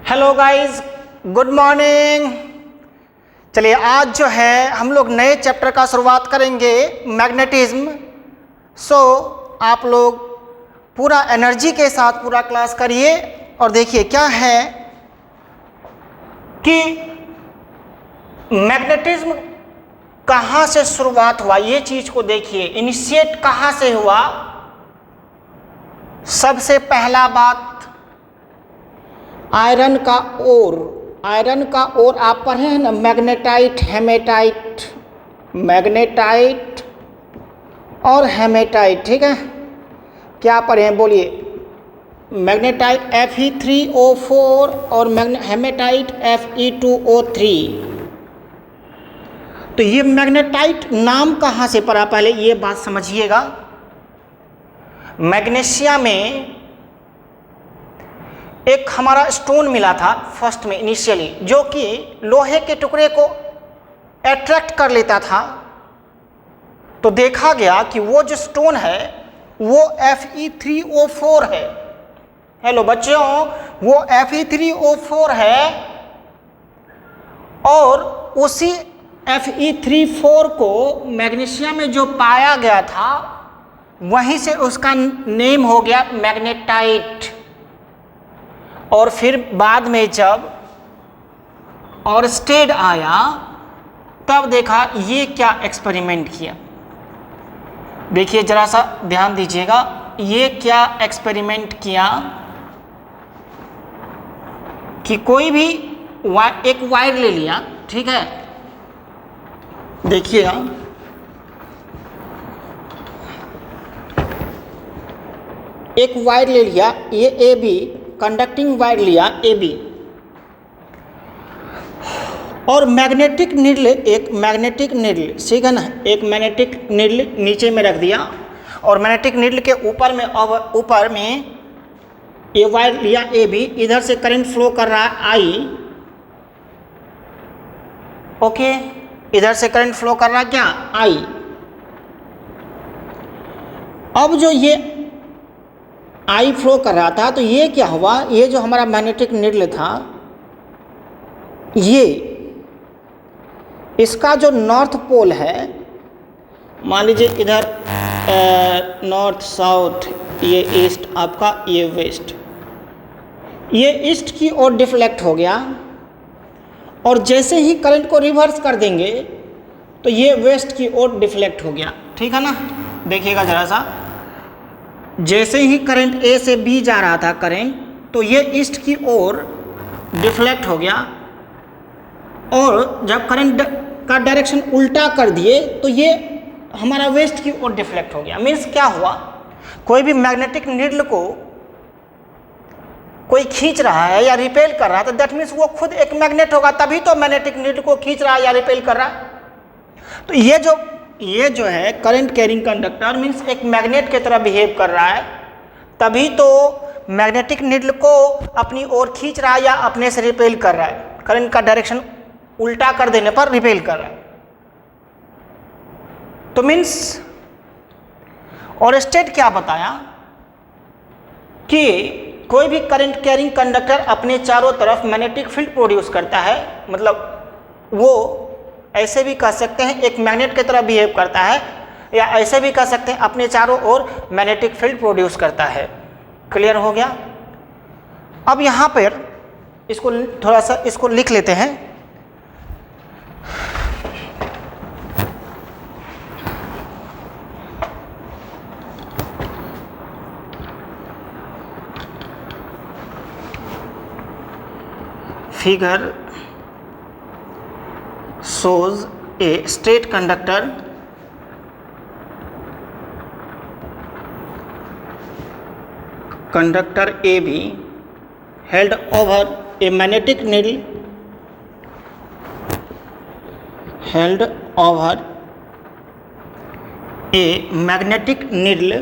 Hello guys, good morning. चलिए आज जो है हम लोग नए चैप्टर का शुरुआत करेंगे, मैग्नेटिज्म। आप लोग पूरा एनर्जी के साथ पूरा क्लास करिए और देखिए क्या है कि मैग्नेटिज्म कहाँ से शुरुआत हुआ, ये चीज को देखिए। इनिशिएट कहाँ से हुआ? सबसे पहला बात, आयरन का ओर आप पढ़े हैं ना, मैग्नेटाइट हेमेटाइट, मैग्नेटाइट और हेमेटाइट। ठीक है, क्या पढ़े हैं बोलिए? मैग्नेटाइट Fe3O4 और हेमेटाइट Fe2O3। तो ये मैग्नेटाइट नाम कहाँ से पड़ा, पहले ये बात समझिएगा। मैग्नीशिया में एक हमारा स्टोन मिला था फर्स्ट में इनिशियली, जो कि लोहे के टुकड़े को अट्रैक्ट कर लेता था। तो देखा गया कि वो जो स्टोन है वो Fe3O4 है। हेलो बच्चों, वो Fe3O4 है और उसी Fe3O4 को मैग्नीशिया में जो पाया गया था वहीं से उसका नेम हो गया मैग्नेटाइट। और फिर बाद में जब ऑरस्टेड आया तब देखा ये क्या एक्सपेरिमेंट किया। देखिए जरा सा ध्यान दीजिएगा, ये क्या एक्सपेरिमेंट किया कि कोई भी एक वायर ले लिया, ठीक है, देखिएगा, एक वायर ले लिया, ये AB कंडक्टिंग वायर लिया AB, और मैग्नेटिक निडल, एक मैग्नेटिक निडल, ठीक है ना, एक मैग्नेटिक निडल नीचे में रख दिया और मैग्नेटिक निडल के ऊपर में ये वायर लिया AB, इधर से करंट फ्लो कर रहा है I, ओके, इधर से करंट फ्लो कर रहा है क्या, I। अब जो ये I फ्लो कर रहा था तो ये क्या हुआ, ये जो हमारा मैग्नेटिक निडल था, ये इसका जो नॉर्थ पोल है, मान लीजिए इधर नॉर्थ साउथ, ये ईस्ट आपका, ये वेस्ट, ये ईस्ट की ओर डिफ्लेक्ट हो गया। और जैसे ही करंट को रिवर्स कर देंगे तो ये वेस्ट की ओर डिफ्लेक्ट हो गया। ठीक है ना, देखिएगा जरा सा, जैसे ही करंट A से B जा रहा था करंट, तो ये ईस्ट की ओर डिफ्लेक्ट हो गया। और जब करंट का डायरेक्शन उल्टा कर दिए तो ये हमारा वेस्ट की ओर डिफ्लेक्ट हो गया। मीन्स क्या हुआ, कोई भी मैग्नेटिक नीडल को कोई खींच रहा है या रिपेल कर रहा है तो दैट मीन्स वो खुद एक मैग्नेट होगा, तभी तो मैग्नेटिक नीडल को खींच रहा है या रिपेल कर रहा है। तो ये जो है करंट कैरिंग कंडक्टर मीन्स एक मैग्नेट की तरह बिहेव कर रहा है, तभी तो मैग्नेटिक नीडल को अपनी ओर खींच रहा है या अपने से रिपेल कर रहा है। करंट का डायरेक्शन उल्टा कर देने पर रिपेल कर रहा है। तो मीन्स ऑरस्टेड क्या बताया कि कोई भी करंट कैरिंग कंडक्टर अपने चारों तरफ मैग्नेटिक फील्ड प्रोड्यूस करता है, मतलब वो ऐसे भी कह सकते हैं एक मैग्नेट की तरह बिहेव करता है, या ऐसे भी कह सकते हैं अपने चारों ओर मैग्नेटिक फील्ड प्रोड्यूस करता है। क्लियर हो गया? अब यहाँ पर इसको थोड़ा सा इसको लिख लेते हैं। Figure shows a straight conductor AB held over a magnetic needle, held over a magnetic needle,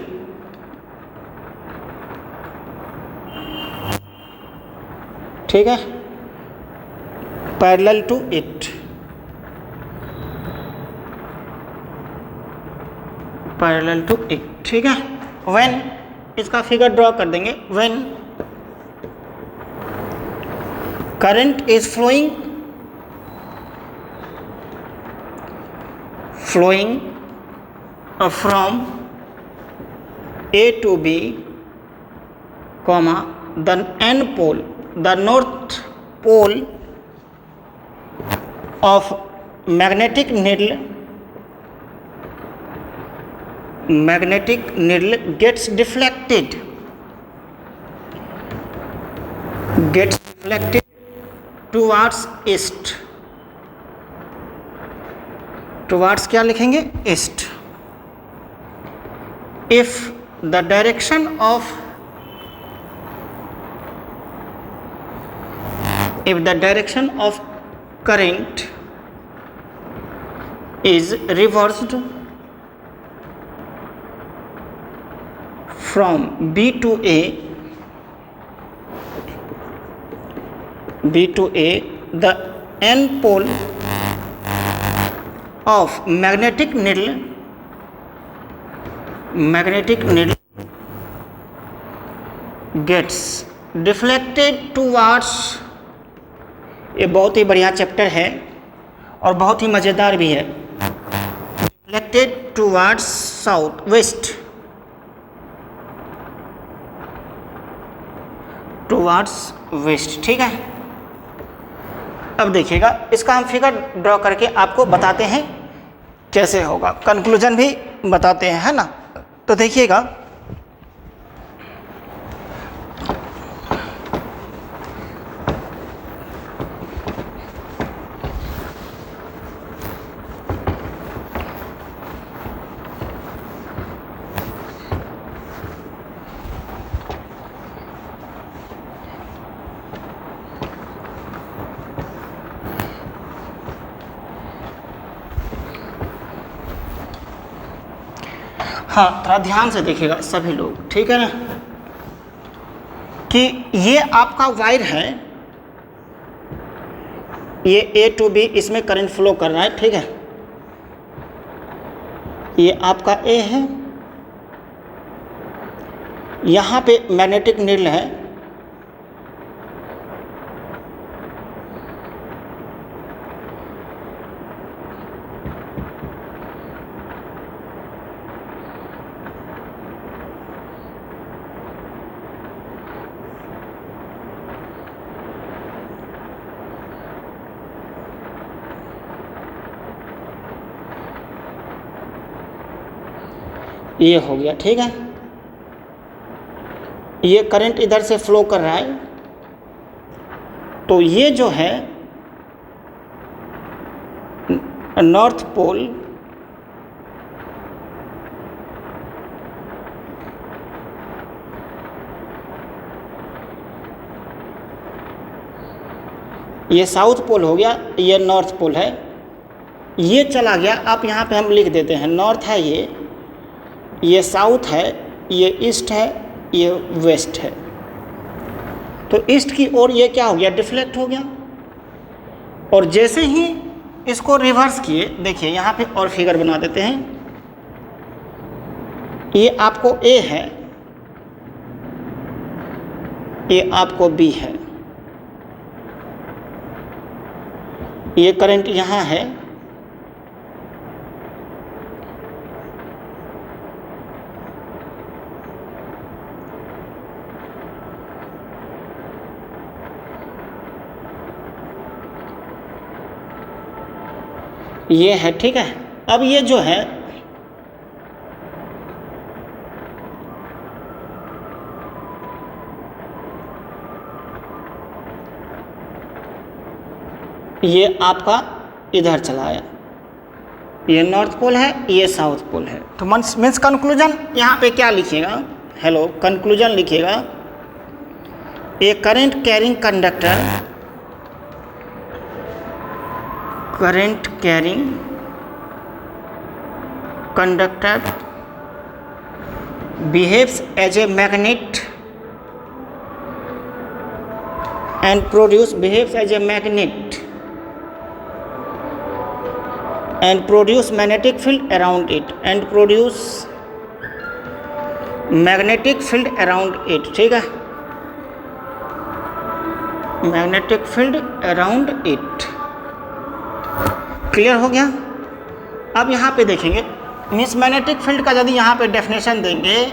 ठीक है, parallel to it, parallel to it, ठीक है। व्हेन इसका फिगर ड्रॉ कर देंगे, when current is flowing from A to B, comma, the N pole, the north pole of magnetic needle gets deflected towards east. towards क्या लिखेंगे? east. If the direction of current is reversed from B to A, the N pole of magnetic needle gets deflected towards, ये बहुत ही बढ़िया chapter है और बहुत ही मज़ेदार भी है. deflected towards साउथ वेस्ट, ठीक है. अब देखिएगा, इसका हम फिगर ड्रॉ करके आपको बताते हैं कैसे होगा, कंक्लूजन भी बताते हैं, है ना. तो देखिएगा, हाँ थोड़ा ध्यान से देखिएगा सभी लोग, ठीक है ना, कि ये आपका वायर है, ये A to B, इसमें करंट फ्लो कर रहा है, ठीक है. ये आपका A है, यहाँ पे मैग्नेटिक नीडल है, ये हो गया, ठीक है. ये करंट इधर से फ्लो कर रहा है, तो ये जो है नॉर्थ पोल, ये साउथ पोल हो गया, ये नॉर्थ पोल है, ये चला गया. आप यहाँ पे हम लिख देते हैं, नॉर्थ है ये साउथ है, ये ईस्ट है, ये वेस्ट है. तो ईस्ट की ओर ये क्या हो गया? डिफ्लेक्ट हो गया. और जैसे ही इसको रिवर्स किए, देखिए यहाँ पे और फिगर बना देते हैं, ये आपको ए है, ये आपको बी है, ये करंट यहाँ है, ये है, ठीक है. अब ये जो है ये आपका इधर चला आया, ये नॉर्थ पोल है, ये साउथ पोल है. तो मीन्स कंक्लूजन यहाँ पे क्या लिखिएगा? हेलो, कंक्लूजन लिखिएगा, a current carrying conductor behaves as a magnet and produce magnetic field around it ठीक है. Magnetic field around it. Clear हो गया। अब यहाँ पे देखेंगे, मीन्स मैग्नेटिक फील्ड का यदि यहाँ पे डेफिनेशन देंगे,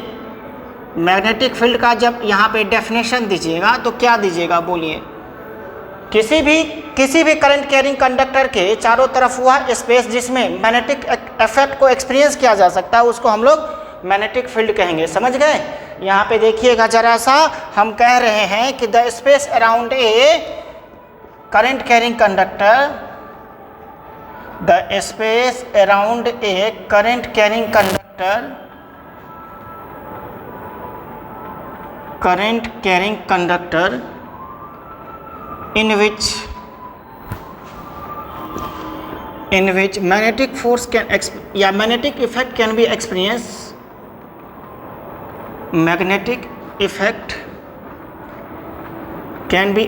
मैग्नेटिक फील्ड का जब यहाँ पे डेफिनेशन दीजिएगा तो क्या दीजिएगा बोलिए। किसी भी करंट कैरिंग कंडक्टर के चारों तरफ हुआ स्पेस जिसमें मैग्नेटिक इफेक्ट को एक्सपीरियंस किया जा सकता है उसको हम लोग मैग्नेटिक फील्ड कहेंगे। समझ गए। यहाँ पे देखिएगा जरा सा, हम कह रहे हैं कि the space around a current carrying conductor, the space around a current carrying conductor, current carrying conductor in which magnetic force can magnetic effect can be experienced, magnetic effect can be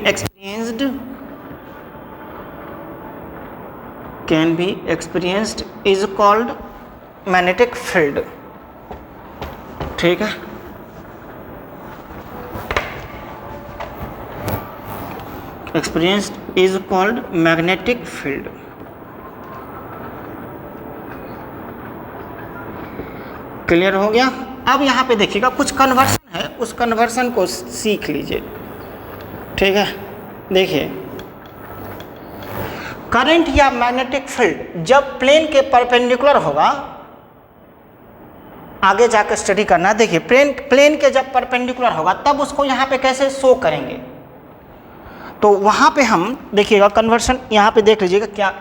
experienced is called magnetic field। ठीक है। experienced is called magnetic field। Clear हो गया। अब यहाँ पे देखिएगा कुछ conversion है, उस कन्वर्सन को सीख लीजिए। ठीक है। देखिए, करंट या मैग्नेटिक फील्ड जब प्लेन के परपेंडिकुलर होगा, आगे जाकर स्टडी करना। देखिए, प्लेन के जब परपेंडिकुलर होगा तब उसको यहाँ पे कैसे शो करेंगे, तो वहाँ पे हम देखिएगा कन्वर्सन, यहाँ पे देख लीजिएगा क्या।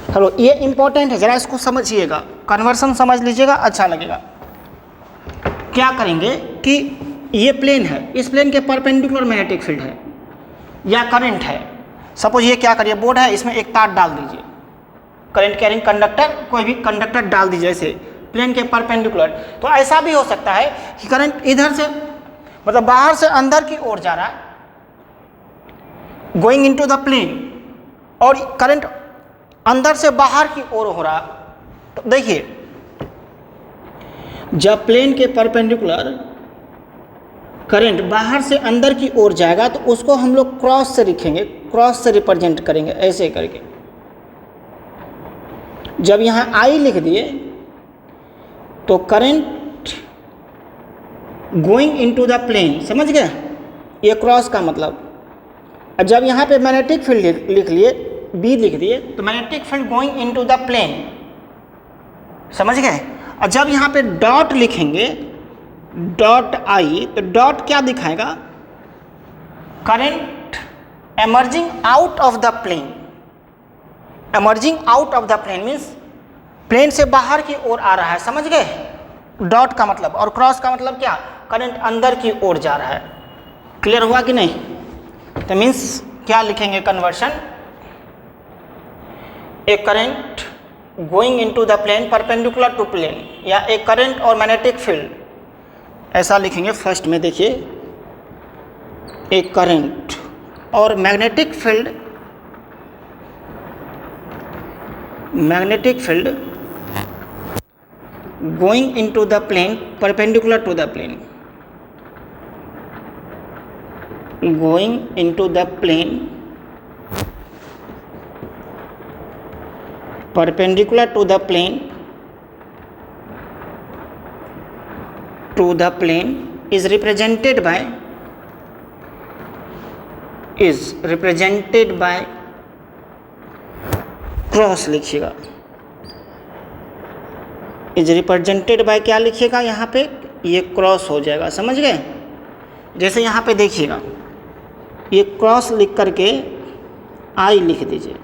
हेलो, ये इंपॉर्टेंट है, जरा इसको समझिएगा, कन्वर्सन समझ लीजिएगा, अच्छा लगेगा। क्या करेंगे कि ये प्लेन है, इस प्लेन के परपेंडिकुलर मैग्नेटिक फील्ड है या करंट है। सपोज ये क्या करिए, बोर्ड है, इसमें एक तार डाल दीजिए, करंट कैरिंग कंडक्टर, कोई भी कंडक्टर डाल दीजिए ऐसे प्लेन के परपेंडिकुलर। तो ऐसा भी हो सकता है कि करंट इधर से, मतलब बाहर से अंदर की ओर जा रहा है, गोइंग इनटू द प्लेन, और करंट अंदर से बाहर की ओर हो रहा। तो देखिए, जब प्लेन के परपेंडिकुलर करंट बाहर से अंदर की ओर जाएगा तो उसको हम लोग क्रॉस से लिखेंगे, क्रॉस से रिप्रेजेंट करेंगे ऐसे करके। जब यहाँ आई लिख दिए तो current going into the plane, समझ गए, ये क्रॉस का मतलब। जब यहाँ पे मैग्नेटिक फील्ड लिख लिए, बी लिख दिए, तो magnetic field going into the plane, समझ गए। और जब यहाँ पे डॉट लिखेंगे, डॉट आई, तो डॉट क्या दिखाएगा, current emerging out of the plane. Emerging out of the plane means plane से बाहर की ओर आ रहा है, समझ गए, डॉट का मतलब। और क्रॉस का मतलब क्या, करंट अंदर की ओर जा रहा है। क्लियर हुआ कि नहीं। तो मीन्स क्या लिखेंगे conversion, a current going into the plane perpendicular to plane, या ए करंट और मैग्नेटिक फील्ड, ऐसा लिखेंगे। फर्स्ट में देखिए, ए करंट और magnetic field, magnetic field going into the plane perpendicular to the plane, going into the plane perpendicular to the plane is represented by cross लिखिएगा, is represented by क्या लिखिएगा, यहाँ पे ये क्रॉस हो जाएगा, समझ गए। जैसे यहाँ पे देखिएगा, ये क्रॉस लिख करके आई लिख दीजिए,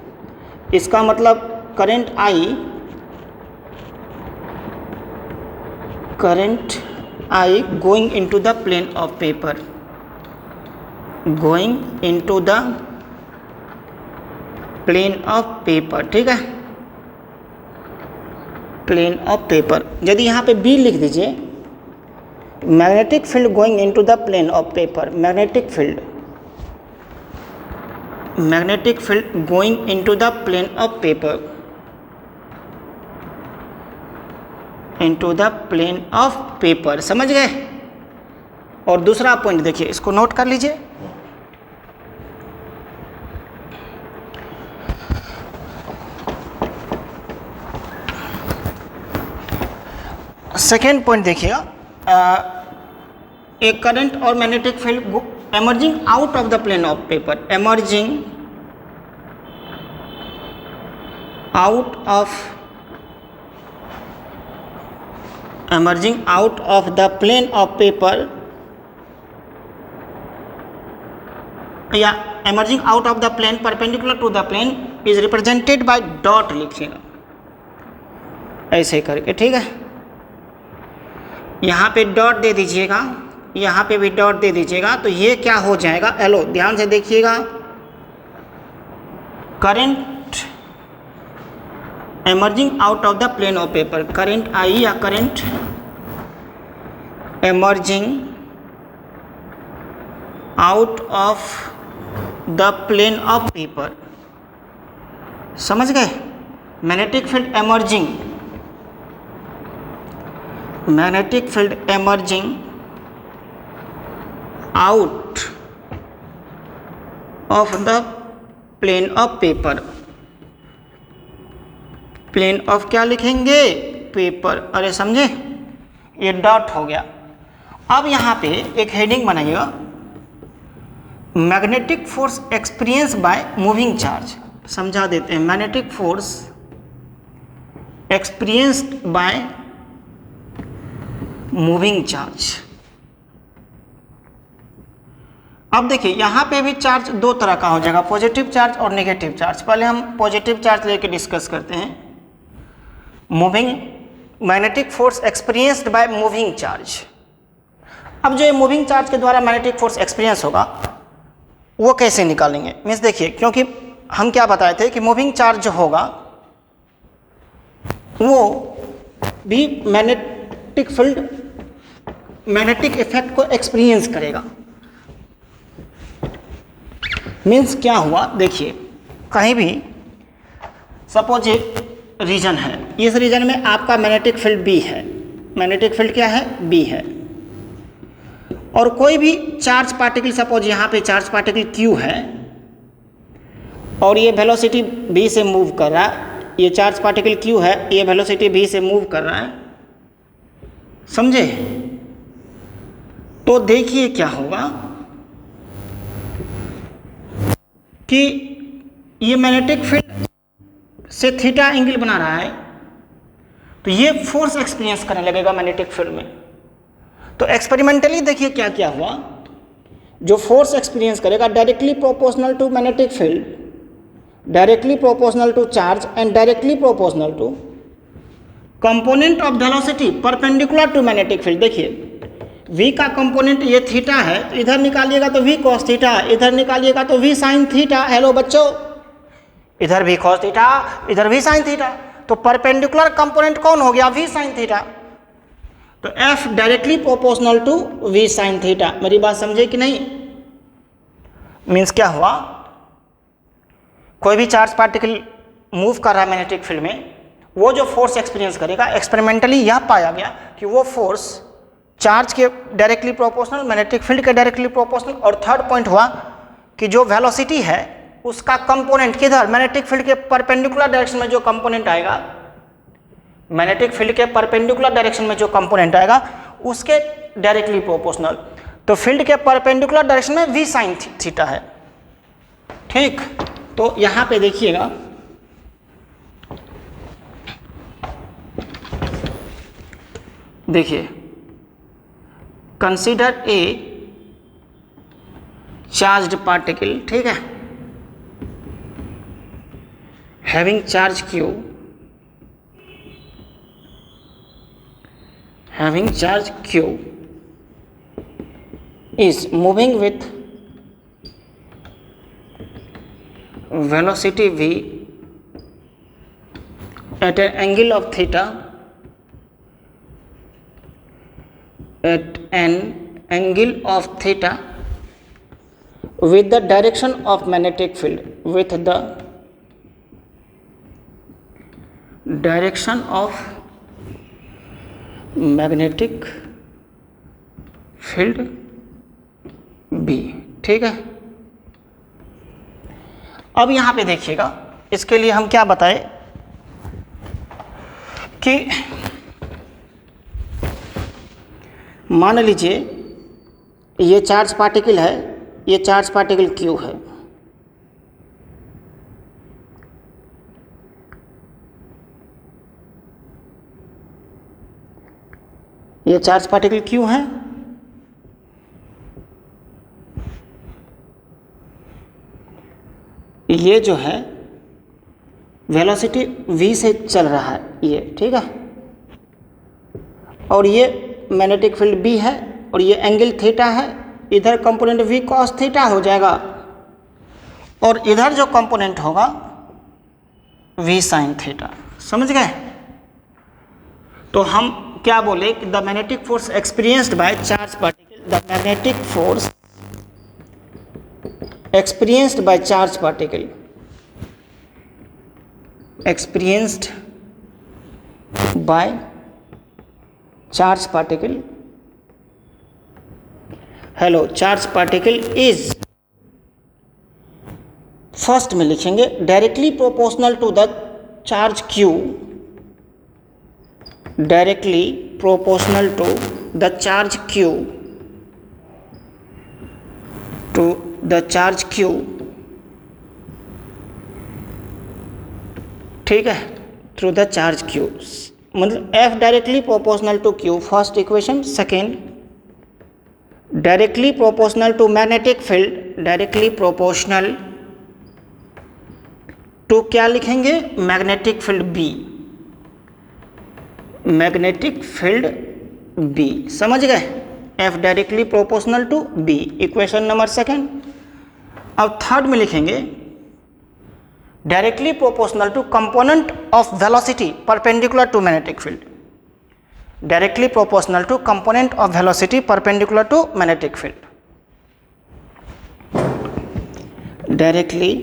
इसका मतलब current I going into the plane of paper, going into the plane of paper, ठीक है, प्लेन ऑफ पेपर। यदि यहाँ पे बी लिख दीजिए, magnetic field going into the plane of paper, magnetic field going into the plane of paper, into the plane of paper, समझ गए। और दूसरा पॉइंट देखिए, इसको नोट कर लीजिए, सेकेंड पॉइंट देखिएगा, ए करंट और magnetic field emerging out of the plane of paper, emerging out of the plane of paper, या emerging out of the plane perpendicular to the plane is represented by dot लिखिएगा ऐसे करके, ठीक है। यहाँ पे डॉट दे दीजिएगा, यहाँ पे भी डॉट दे दीजिएगा, तो ये क्या हो जाएगा, हेलो ध्यान से देखिएगा, current emerging out of the plane of paper, current I या current emerging out of the plane of paper, समझ गए। Magnetic field emerging, magnetic field emerging out of the plane of paper, plane of क्या लिखेंगे, paper, अरे समझे, ये dot हो गया। अब यहाँ पे एक हेडिंग बनाइएगा, magnetic force experience by moving charge, समझा देते हैं, magnetic force experienced by moving charge. अब देखिए यहाँ पे भी चार्ज दो तरह का हो जाएगा, पॉजिटिव चार्ज और नेगेटिव चार्ज। पहले हम पॉजिटिव चार्ज लेके डिस्कस करते हैं। Moving magnetic force experienced by moving charge. अब जो ये मूविंग चार्ज के द्वारा मैग्नेटिक फोर्स एक्सपीरियंस होगा वो कैसे निकालेंगे, मीन्स देखिए, क्योंकि हम क्या बताए थे कि मूविंग चार्ज जो होगा वो भी मैग्नेटिक फील्ड, मैग्नेटिक इफेक्ट को एक्सपीरियंस करेगा। मीन्स क्या हुआ, देखिए कहीं भी सपोज एक रीजन है, इस रीजन में आपका मैग्नेटिक फील्ड बी है, मैग्नेटिक फील्ड क्या है, बी है, और कोई भी चार्ज पार्टिकल, सपोज यहाँ पे चार्ज पार्टिकल क्यू है और ये वेलोसिटी v से मूव कर रहा है, ये चार्ज पार्टिकल क्यू है, ये वेलोसिटी v से मूव कर रहा है, समझे। तो देखिए क्या होगा कि ये मैग्नेटिक फील्ड से थीटा एंगल बना रहा है, तो ये फोर्स एक्सपीरियंस करने लगेगा मैग्नेटिक फील्ड में। तो एक्सपेरिमेंटली देखिए क्या क्या हुआ, जो फोर्स एक्सपीरियंस करेगा directly proportional to magnetic field, directly proportional to charge and directly proportional to component of velocity perpendicular to magnetic field. देखिए v का कंपोनेंट ये थीटा है, तो इधर निकालिएगा तो v cos थीटा, इधर निकालिएगा तो v sin थीटा। हेलो बच्चों, इधर v cos थीटा, इधर v sin थीटा, तो परपेंडिकुलर कंपोनेंट कौन हो गया, v sin थीटा। तो f directly proportional to v sin theta. मेरी बात समझे कि नहीं। मीन्स क्या हुआ, कोई भी चार्ज पार्टिकल मूव कर रहा है मैग्नेटिक फील्ड में, वो जो फोर्स एक्सपीरियंस करेगा, एक्सपेरिमेंटली यह पाया गया कि वो फोर्स चार्ज के डायरेक्टली प्रोपोर्शनल, मैग्नेटिक फील्ड के डायरेक्टली प्रोपोर्शनल, और थर्ड पॉइंट हुआ कि जो वेलोसिटी है उसका कंपोनेंट किधर, मैग्नेटिक फील्ड के परपेंडिकुलर डायरेक्शन में जो कंपोनेंट आएगा, मैग्नेटिक फील्ड के परपेंडिकुलर डायरेक्शन में जो कंपोनेंट आएगा उसके डायरेक्टली प्रोपोर्शनल। तो फील्ड के परपेंडिकुलर डायरेक्शन में v sin थीटा है, ठीक। तो यहाँ पे देखिएगा, देखिए कंसीडर ए चार्ज्ड पार्टिकल, ठीक है, having charge q, having charge q is moving with velocity v at an angle of theta, at an angle of theta with the direction of magnetic field, with the direction of magnetic field B, ठीक है। अब यहाँ पे देखिएगा, इसके लिए हम क्या बताएं कि मान लीजिए ये चार्ज पार्टिकल है, ये चार्ज पार्टिकल क्यू है, ये चार्ज पार्टिकल क्यू है, ये जो है वेलोसिटी v से चल रहा है ये, ठीक है, और ये मैग्नेटिक फील्ड b है और ये एंगल थीटा है, इधर कंपोनेंट v cos थीटा हो जाएगा और इधर जो कंपोनेंट होगा v sin थीटा। समझ गए? तो हम क्या बोले कि the magnetic force experienced by charge particle, the magnetic force experienced by charge particle, experienced by charge particle, hello charge particle is, first में लिखेंगे directly proportional to the charge q, directly proportional to the charge q, to the charge q, ठीक है, through the charge q, मतलब f directly proportional to q, first equation. Second, directly proportional to magnetic field, directly proportional to क्या लिखेंगे, magnetic field b, magnetic field b। समझ गए? f directly proportional to b, equation number second. अब third में लिखेंगे directly proportional to component of velocity perpendicular to magnetic field, directly proportional to component of velocity perpendicular to magnetic field, directly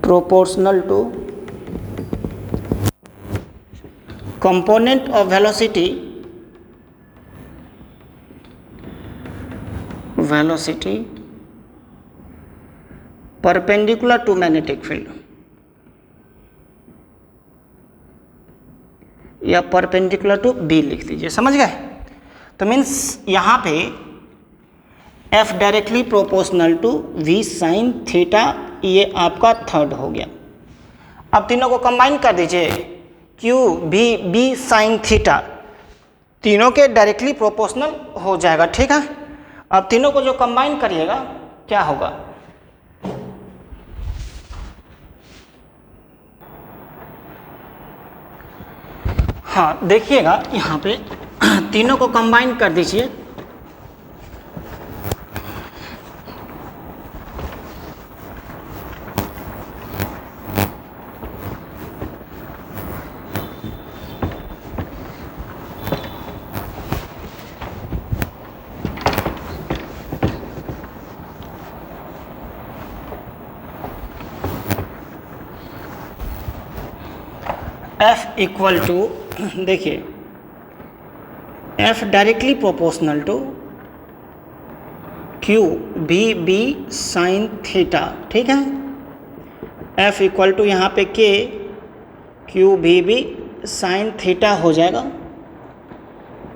proportional to component of velocity, velocity perpendicular to magnetic field, या perpendicular to B लिख दीजिए। समझ गए? तो means यहाँ पे f directly proportional to v sine theta, ये आपका थर्ड हो गया। अब तीनों को कंबाइन कर दीजिए, q v b sine theta, तीनों के डायरेक्टली प्रोपोर्शनल हो जाएगा, ठीक है। अब तीनों को जो कंबाइन करिएगा क्या होगा, हाँ देखिएगा यहाँ पे तीनों को कंबाइन कर दीजिए, f इक्वल टू, देखिए f directly proportional to q b b sine theta, ठीक है। f इक्वल टू यहाँ पे k q b b sine theta हो जाएगा।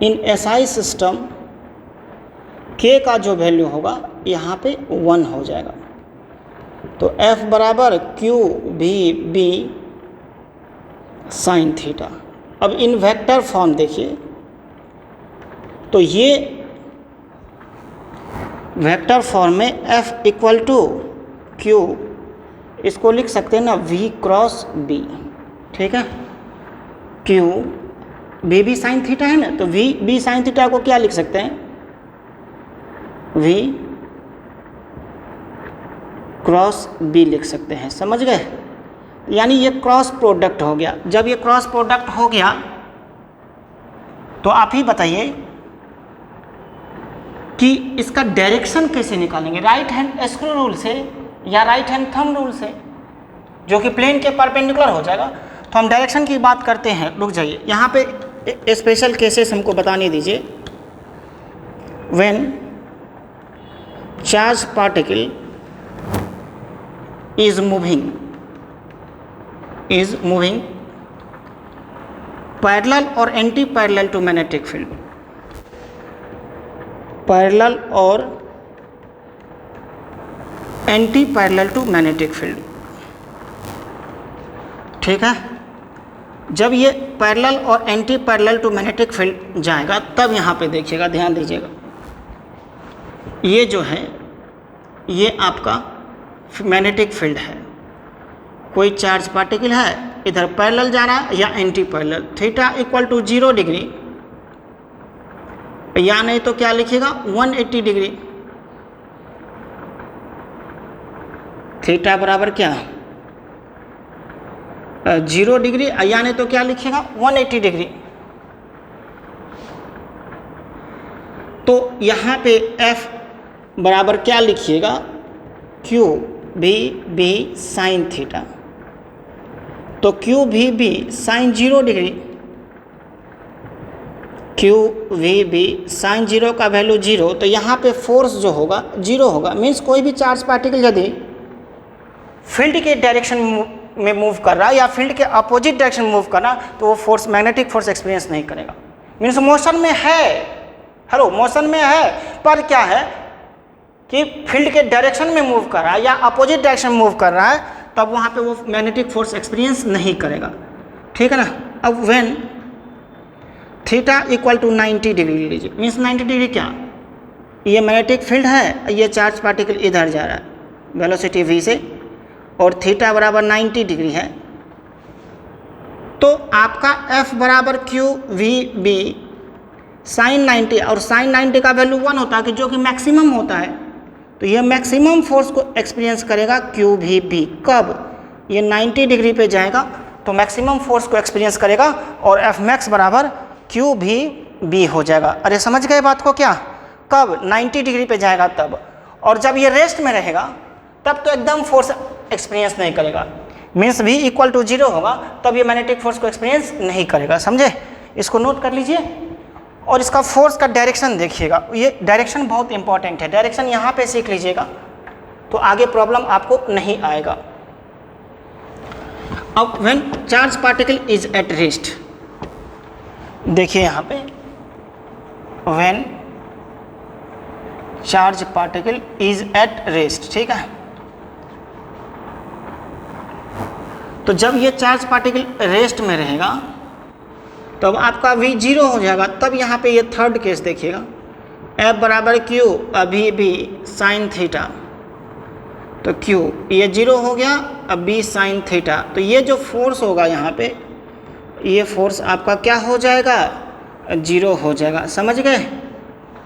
इन SI सिस्टम k का जो वैल्यू होगा यहाँ पे 1 हो जाएगा। तो f बराबर q b b sine theta. अब इन वेक्टर फॉर्म देखिए, तो ये वेक्टर फॉर्म में f इक्वल टू q, इसको लिख सकते हैं ना v क्रॉस b, ठीक है। q b b sine theta है ना, तो v b साइन थीटा को क्या लिख सकते हैं, v क्रॉस b लिख सकते हैं। समझ गए? यानी ये क्रॉस प्रोडक्ट हो गया। जब ये क्रॉस प्रोडक्ट हो गया तो आप ही बताइए कि इसका डायरेक्शन कैसे निकालेंगे, राइट हैंड स्क्रू रूल से या राइट हैंड थंब रूल से, जो कि प्लेन के परपेंडिकुलर हो जाएगा। तो हम डायरेक्शन की बात करते हैं, रुक जाइए, यहाँ पे स्पेशल केसेस हमको बताने दीजिए। When charge particle is moving parallel और anti parallel to magnetic field, parallel और anti parallel to magnetic field. ठीक है, जब ये पैरेलल और anti parallel to magnetic field जाएगा तब यहाँ पे देखिएगा, ध्यान दीजिएगा, ये जो है ये आपका मैग्नेटिक फील्ड है। कोई चार्ज पार्टिकल है, इधर पैरेलल जा रहा है या anti parallel, theta equal to 0 degree, या नहीं तो क्या लिखिएगा 180 डिग्री। थीटा बराबर क्या 0 डिग्री, या नहीं तो क्या लिखिएगा 180 डिग्री। तो यहाँ पे F बराबर क्या लिखिएगा Q v B sine theta. तो Q v B sine 0 degree, Q V B sine 0 का वैल्यू 0, तो यहाँ पे फोर्स जो होगा 0 होगा। मीन्स कोई भी चार्ज पार्टिकल यदि फील्ड के डायरेक्शन में मूव कर रहा है या फील्ड के अपोजिट डायरेक्शन मूव कर रहा तो वो फोर्स मैग्नेटिक फोर्स एक्सपीरियंस नहीं करेगा। मीन्स मोशन में है, हेलो मोशन में है, पर क्या है कि फील्ड के डायरेक्शन में मूव कर रहा है या अपोजिट डायरेक्शन में मूव कर रहा है, तब वहाँ पे वो मैग्नेटिक फोर्स एक्सपीरियंस नहीं करेगा। ठीक है ना। अब when theta equal to 90 degree लीजिए, मीन्स 90 डिग्री क्या, ये मैग्नेटिक फील्ड है, ये चार्ज पार्टिकल इधर जा रहा है वेलोसिटी v से, और थीटा बराबर 90 डिग्री है, तो आपका F बराबर क्यू वी बी साइन 90, और साइन 90 का वैल्यू 1 होता है कि जो कि मैक्सिमम होता है, तो ये मैक्सिमम फोर्स को एक्सपीरियंस करेगा क्यू वी बी। कब ये 90 डिग्री पे जाएगा तो मैक्सिमम फोर्स को एक्सपीरियंस करेगा, और F मैक्स बराबर क्यू भी बी हो जाएगा। अरे समझ गए बात को क्या, कब 90 डिग्री पे जाएगा तब, और जब ये रेस्ट में रहेगा तब तो एकदम फोर्स एक्सपीरियंस नहीं करेगा। मीन्स v इक्वल टू 0 होगा तब ये मैग्नेटिक फोर्स को एक्सपीरियंस नहीं करेगा। समझे, इसको नोट कर लीजिए। और इसका फोर्स का डायरेक्शन देखिएगा, ये डायरेक्शन बहुत इंपॉर्टेंट है, डायरेक्शन यहाँ पे सीख लीजिएगा तो आगे प्रॉब्लम आपको नहीं आएगा। अब when charge particle is at rest, देखिए यहाँ पे when charge particle is at rest, ठीक है, तो जब ये चार्ज पार्टिकल रेस्ट में रहेगा तब आपका v 0 हो जाएगा। तब यहाँ पे ये थर्ड केस देखिएगा, F बराबर Q अभी भी साइन थीटा, तो Q ये 0 हो गया, अब b साइन थीटा, तो ये जो फोर्स होगा यहाँ पे, ये फोर्स आपका क्या हो जाएगा 0 हो जाएगा। समझ गए,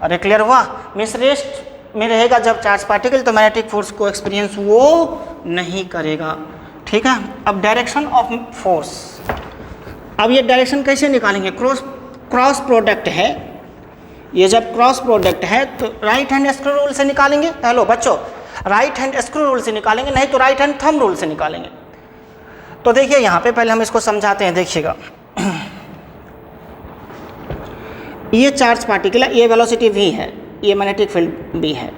अरे क्लियर हुआ। मीन्स रेस्ट में रहेगा जब चार्ज पार्टिकल तो मैग्नेटिक फोर्स को एक्सपीरियंस वो नहीं करेगा। ठीक है। अब डायरेक्शन ऑफ फोर्स, अब ये डायरेक्शन कैसे निकालेंगे, क्रॉस प्रोडक्ट है, ये जब क्रॉस प्रोडक्ट है तो राइट हैंड स्क्रू रूल से निकालेंगे। हेलो बच्चों, राइट हैंड स्क्रू रूल से निकालेंगे, नहीं तो राइट हैंड थंब रूल से निकालेंगे। तो देखिए यहाँ पे पहले हम इसको समझाते हैं, देखिएगा ये चार्ज पार्टिकल है, ये वेलोसिटी v है, ये मैग्नेटिक फील्ड b है,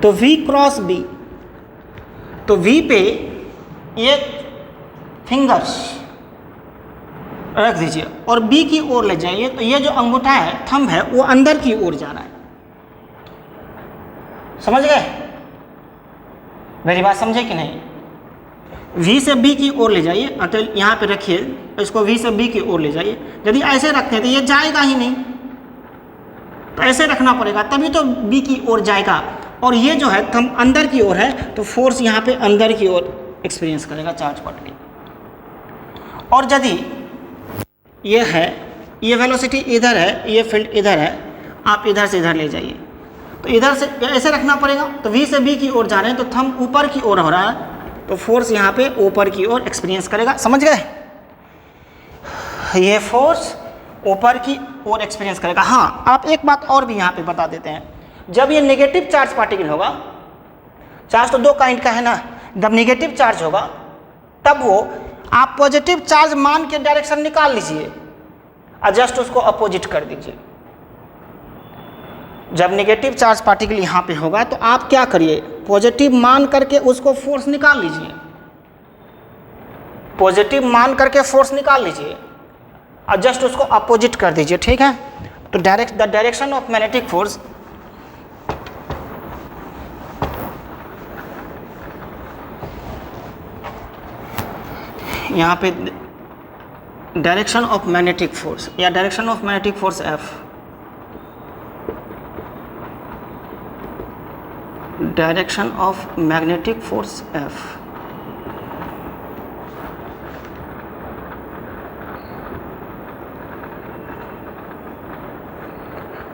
तो v क्रॉस b, तो v पे ये फिंगर्स रख दीजिए और b की ओर ले जाइए, तो ये जो अंगूठा है थंब है वो अंदर की ओर जा रहा है। समझ गए, मेरी बात समझे कि नहीं। v से b की ओर ले जाइए, अतः यहाँ पे रखिए, इसको v से b की ओर ले जाइए। यदि ऐसे रखते हैं तो ये जाएगा ही नहीं, तो ऐसे रखना पड़ेगा तभी तो b की ओर जाएगा, और ये जो है थंब अंदर की ओर है, तो फोर्स यहाँ पे अंदर की ओर एक्सपीरियंस करेगा चार्ज पार्टिकल। और यदि ये है, ये वेलोसिटी इधर है, ये फील्ड इधर है, आप इधर से इधर ले जाइए, तो इधर से ऐसे रखना पड़ेगा, तो v से b की ओर जा रहे हैं तो थंब ऊपर की ओर हो रहा है, तो फोर्स यहाँ पे ऊपर की ओर एक्सपीरियंस करेगा। समझ गए, ये फोर्स ऊपर की ओर एक्सपीरियंस करेगा। हाँ, आप एक बात और भी यहाँ पे बता देते हैं, जब ये नेगेटिव चार्ज पार्टिकल होगा, चार्ज तो दो काइंड का है ना, जब नेगेटिव चार्ज होगा तब वो आप पॉजिटिव चार्ज मान के डायरेक्शन निकाल लीजिए और जस्ट उसको अपोजिट कर दीजिए। जब नेगेटिव चार्ज पार्टिकल यहाँ पे होगा तो आप क्या करिए, पॉजिटिव मान करके उसको फोर्स निकाल लीजिए, पॉजिटिव मान करके फोर्स निकाल लीजिए और जस्ट उसको अपोजिट कर दीजिए। ठीक है, तो the direction of magnetic force यहाँ पे डायरेक्शन ऑफ मैग्नेटिक फोर्स या direction of magnetic force F, direction of magnetic force F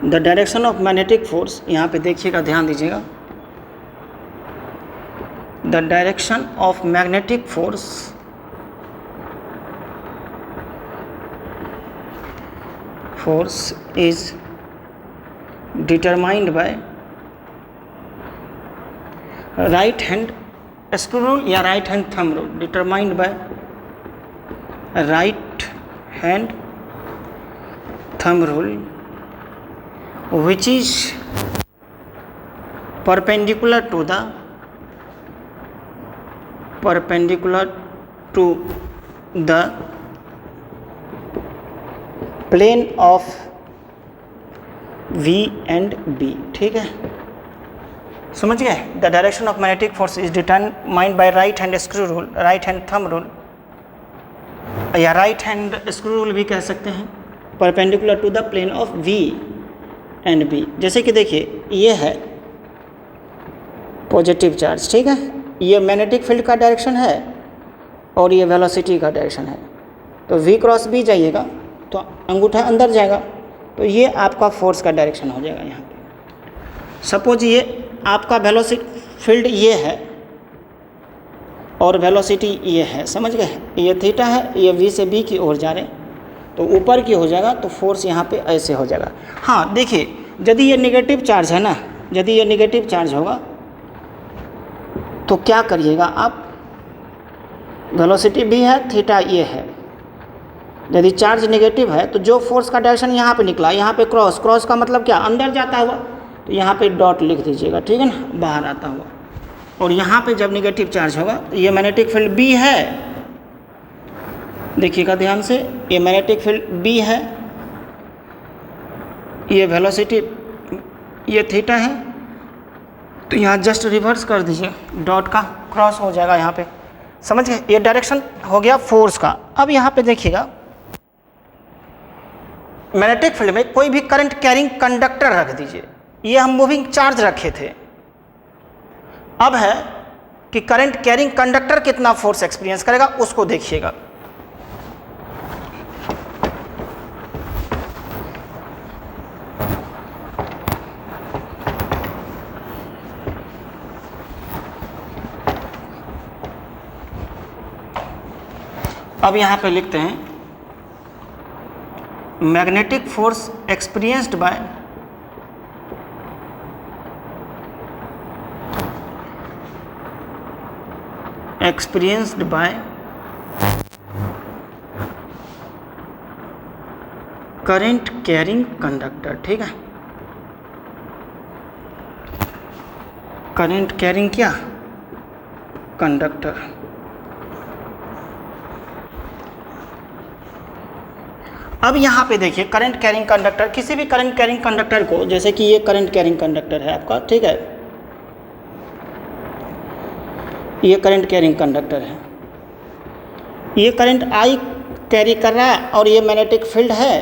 the direction of magnetic force, यहाँ पे देखिएगा, ध्यान दीजिएगा, the direction of magnetic force is determined by right hand screw rule या right hand thumb rule, determined by right hand thumb rule which is perpendicular to the plane of V and B। ठीक है, समझ गए? The direction of magnetic force is determined by right hand screw rule, right hand thumb rule या right hand screw rule भी कह सकते हैं, perpendicular to the plane of V and B। जैसे कि देखिए, ये है पॉजिटिव चार्ज, ठीक है, ये मैग्नेटिक फील्ड का डायरेक्शन है और ये वेलोसिटी का डायरेक्शन है। तो V क्रॉस B जाइएगा तो अंगूठा अंदर जाएगा, तो ये आपका फोर्स का डायरेक्शन हो जाएगा। यहाँ पे सपोज ये आपका वेलोसिटी फील्ड ये है और वेलोसिटी ये है, समझ गए? ये थीटा है, ये V से B की ओर जा रहे हैं, तो ऊपर की हो जाएगा, तो फोर्स यहाँ पे ऐसे हो जाएगा। हाँ देखिए, यदि ये नेगेटिव चार्ज है ना, यदि ये नेगेटिव चार्ज होगा तो क्या करिएगा आप, वेलोसिटी भी है, थीटा ये है, यदि चार्ज नेगेटिव है तो जो फोर्स का डायरेक्शन यहाँ पे निकला, यहाँ पे क्रॉस, क्रॉस का मतलब क्या, अंदर जाता हुआ, तो यहाँ पे डॉट लिख दीजिएगा, ठीक है ना, बाहर आता हुआ। और यहाँ पे जब नेगेटिव चार्ज होगा तो ये मैग्नेटिक फील्ड B है, देखिएगा ध्यान से, ये मैग्नेटिक फील्ड B है, ये वेलोसिटी ये थीटा है, तो यहाँ जस्ट रिवर्स कर दीजिए, डॉट का क्रॉस हो जाएगा यहाँ पे, समझ गए? ये डायरेक्शन हो गया फोर्स का। अब यहाँ पे देखिएगा, मैग्नेटिक फील्ड में कोई भी करंट कैरिंग कंडक्टर रख दीजिए, ये हम मूविंग चार्ज रखे थे। अब है कि करंट कैरिंग कंडक्टर कितना फोर्स एक्सपीरियंस करेगा, उसको देखिएगा। अब यहां पे लिखते हैं magnetic force experienced by current carrying conductor, ठीक है, करंट कैरिंग क्या कंडक्टर। अब यहाँ पे देखिए, करंट कैरिंग कंडक्टर, किसी भी करंट कैरिंग कंडक्टर को, जैसे कि ये करंट कैरिंग कंडक्टर है आपका, ठीक है, ये करंट कैरिंग कंडक्टर है, ये करंट I कैरी कर रहा है और ये मैग्नेटिक फील्ड है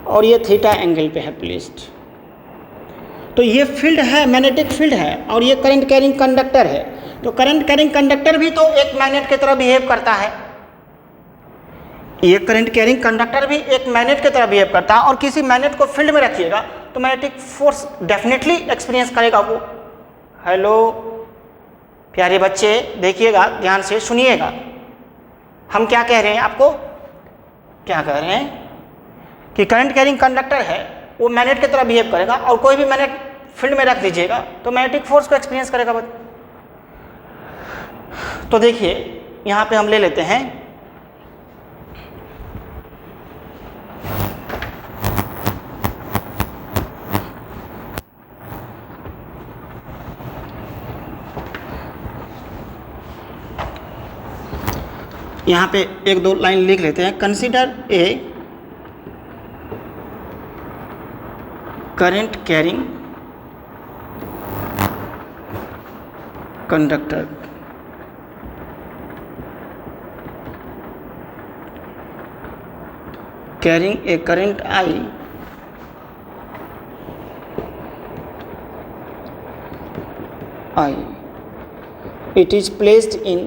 और ये थीटा एंगल पे है प्लेस्ड। तो ये फील्ड है, मैग्नेटिक फील्ड है, और ये करंट कैरिंग कंडक्टर है। तो करंट कैरिंग कंडक्टर भी तो एक मैग्नेट की तरह बिहेव करता है, ये करंट कैरिंग कंडक्टर भी एक मैग्नेट की तरह बिहेव करता है। और किसी मैग्नेट को फील्ड में रखिएगा तो मैग्नेटिक फोर्स डेफिनेटली एक्सपीरियंस करेगा वो। हेलो प्यारे बच्चे, देखिएगा, ध्यान से सुनिएगा, हम क्या कह रहे हैं, आपको क्या कह रहे हैं कि करंट कैरिंग कंडक्टर है, वो मैग्नेट की तरह बिहेव करेगा, और कोई भी मैग्नेट फील्ड में रख दीजिएगा तो मैग्नेटिक फोर्स को एक्सपीरियंस करेगा। तो देखिए यहाँ पे हम ले लेते हैं यहाँ पे एक दो लाइन लिख लेते हैं। Consider a current carrying conductor, carrying a current I, it is placed in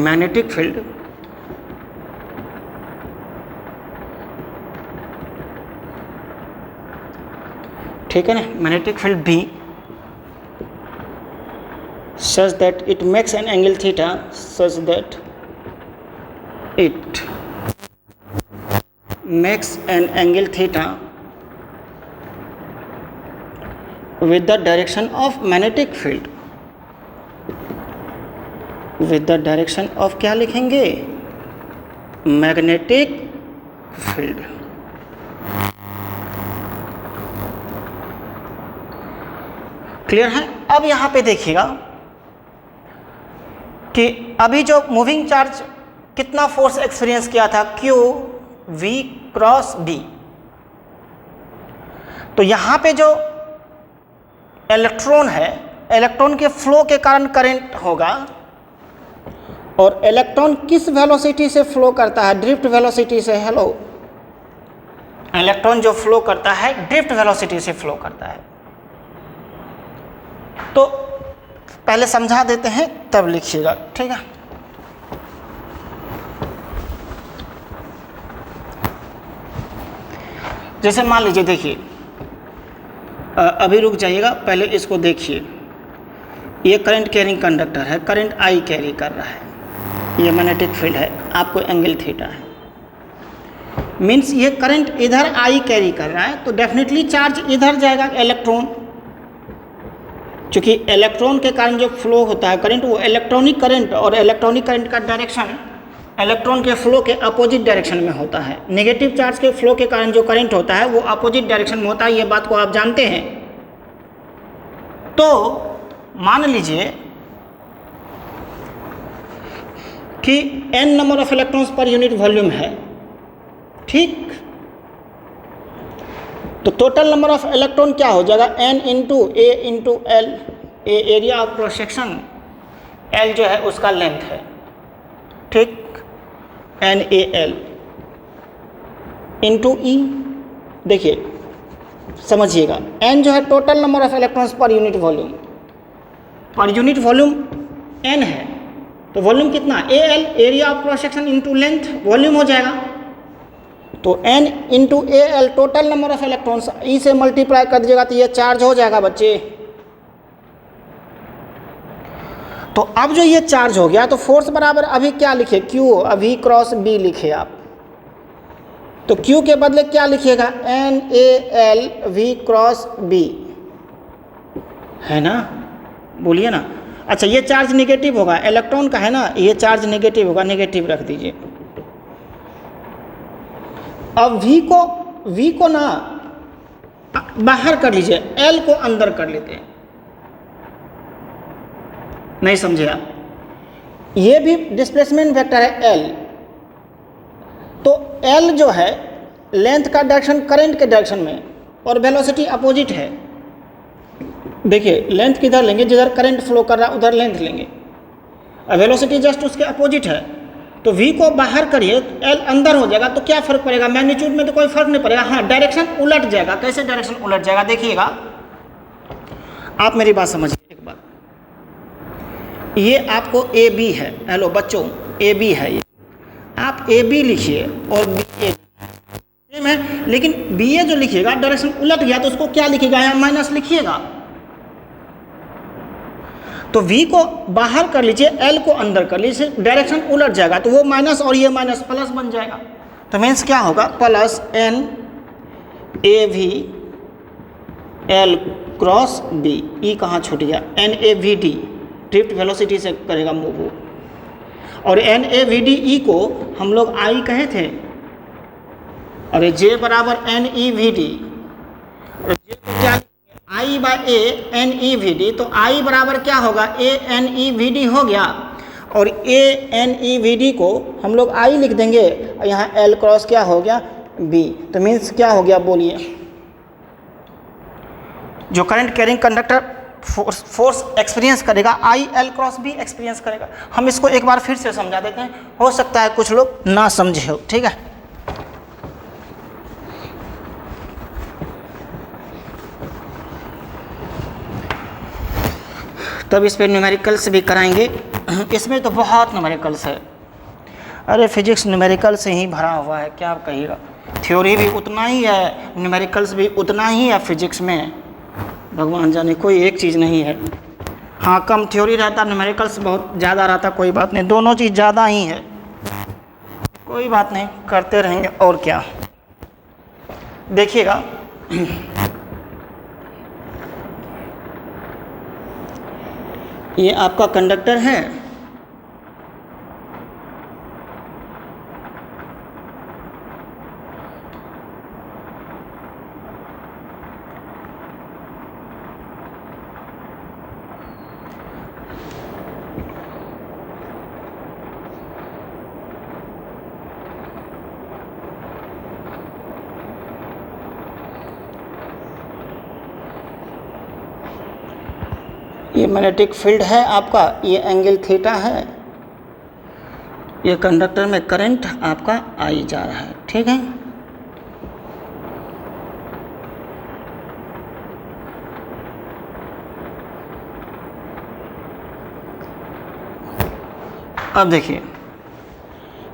magnetic field ठीक है ना, magnetic field B such that it makes an angle theta, such that it makes an angle theta with the direction of magnetic field, with the direction of क्या लिखेंगे, magnetic field। Clear है। अब यहाँ पे देखिएगा कि अभी जो मूविंग चार्ज कितना फोर्स एक्सपीरियंस किया था, Q V क्रॉस B, तो यहाँ पे जो इलेक्ट्रॉन है, इलेक्ट्रॉन के फ्लो के कारण करंट होगा, और इलेक्ट्रॉन किस वेलोसिटी से फ्लो करता है, ड्रिफ्ट वेलोसिटी से। हेलो, इलेक्ट्रॉन जो फ्लो करता है ड्रिफ्ट वेलोसिटी से फ्लो करता है। तो पहले समझा देते हैं तब लिखिएगा, ठीक है। जैसे मान लीजिए, देखिए अभी रुक जाइएगा, पहले इसको देखिए। ये करंट कैरिंग कंडक्टर है, करंट आई कैरी कर रहा है, ये मैग्नेटिक फील्ड है, आपको एंगल थीटा है। मीन्स ये करंट इधर आई कैरी कर रहा है, तो डेफिनेटली चार्ज इधर जाएगा, इलेक्ट्रॉन, क्योंकि इलेक्ट्रॉन के कारण जो फ्लो होता है करंट, वो इलेक्ट्रॉनिक करंट, और इलेक्ट्रॉनिक करंट का डायरेक्शन इलेक्ट्रॉन के फ्लो के अपोजिट डायरेक्शन में होता है। नेगेटिव चार्ज के फ्लो के कारण जो करंट होता है वो अपोजिट डायरेक्शन में होता है, ये बात को आप जानते हैं। तो मान लीजिए कि n number of electrons per unit volume है, ठीक, तो टोटल नंबर ऑफ इलेक्ट्रॉन क्या हो जाएगा, n into A into L, A area of cross section, l जो है उसका लेंथ है, ठीक, NaL इंटू ई। देखिए समझिएगा, n जो है total number of electrons per unit volume, per unit volume n है, तो वॉल्यूम कितना, Al, area of cross section into length, volume हो जाएगा। तो n into Al total number of electrons, e से मल्टीप्लाई कर दीजिएगा तो ये चार्ज हो जाएगा बच्चे। तो अब जो ये चार्ज हो गया, तो फोर्स बराबर अभी क्या लिखे, Q, अभी क्रॉस B लिखे आप, तो Q के बदले क्या लिखिएगा, NaL V क्रॉस B, है ना, बोलिए ना। अच्छा, ये चार्ज नेगेटिव होगा, इलेक्ट्रॉन का है ना, ये चार्ज नेगेटिव होगा, नेगेटिव रख दीजिए। अब V को ना बाहर कर लीजिए, L को अंदर कर लेते हैं। नहीं समझे आप, ये भी डिस्प्लेसमेंट वेक्टर है L, तो L जो है लेंथ का डायरेक्शन करंट के डायरेक्शन में, और वेलोसिटी अपोजिट है। देखिए लेंथ किधर लेंगे, जिधर करंट फ्लो कर रहा है उधर लेंथ लेंगे, और वेलोसिटी जस्ट उसके अपोजिट है। तो V को बाहर करिए, L अंदर हो जाएगा, तो क्या फर्क पड़ेगा, मैग्नीट्यूड में तो कोई फर्क नहीं पड़ेगा। हाँ, डायरेक्शन उलट जाएगा। कैसे डायरेक्शन उलट जाएगा, देखिएगा आप, मेरी बात समझिए एक बार। ये आपको AB है, हेलो बच्चों, AB है, ये आप AB लिखिए और BA सेम है, लेकिन BA जो लिखिएगा डायरेक्शन उलट गया तो उसको क्या लिखिएगा, यहाँ माइनस लिखिएगा। तो V को बाहर कर लीजिए, L को अंदर कर लीजिए, डायरेक्शन उलट जाएगा, तो वो माइनस और ये माइनस प्लस बन जाएगा। तो मीन्स क्या होगा, plus NaV L cross B, E कहाँ छूट गया, NaVd ड्रिफ्ट वेलोसिटी से करेगा मूव, और NaVd को हम लोग I कहे थे, और J बराबर NeVd, और J को क्या, I बाय A NeVd, तो I बराबर क्या होगा, A NeVd हो गया, और A NeVd को हम लोग I लिख देंगे, यहाँ L क्रॉस क्या हो गया, बी। तो मीन्स क्या हो गया बोलिए, जो current carrying conductor force experience करेगा I L cross B experience करेगा। हम इसको एक बार फिर से समझा देते हैं, हो सकता है कुछ लोग ना समझे हो, ठीक है। तब इस पे न्यूमेरिकल्स भी कराएंगे, इसमें तो बहुत न्यूमेरिकल्स है। अरे फिजिक्स न्यूमेरिकल से ही भरा हुआ है, क्या आप कहिएगा। थ्योरी भी उतना ही है, न्यूमेरिकल्स भी उतना ही है फिजिक्स में, भगवान जाने कोई एक चीज़ नहीं है। हाँ कम थ्योरी रहता, न्यूमेरिकल्स बहुत ज़्यादा रहता, कोई बात नहीं, दोनों चीज़ ज़्यादा ही है, कोई बात नहीं, करते रहेंगे और क्या। देखिएगा ये आपका कंडक्टर है, ये मैग्नेटिक फील्ड है आपका, ये एंगल थीटा है, ये कंडक्टर में करंट आपका आई जा रहा है, ठीक है। अब देखिए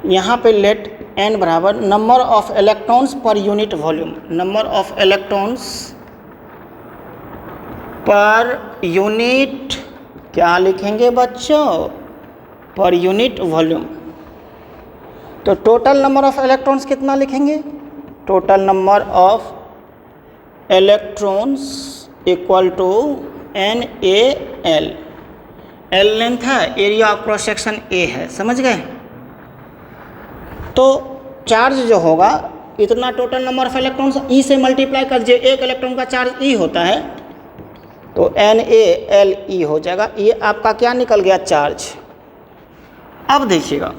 यहाँ पे लेट n बराबर number of electrons per unit volume, number of electrons per unit क्या लिखेंगे बच्चों, पर यूनिट वॉल्यूम। तो टोटल नंबर ऑफ इलेक्ट्रॉन्स कितना लिखेंगे, total number of electrons equal to NaL, L length है, area of cross section A है, समझ गए। तो चार्ज जो होगा इतना total number of electrons E से मल्टीप्लाई कर दीजिए, एक इलेक्ट्रॉन का चार्ज E होता है, तो NaLe हो जाएगा, ये आपका क्या निकल गया, चार्ज। अब देखिएगा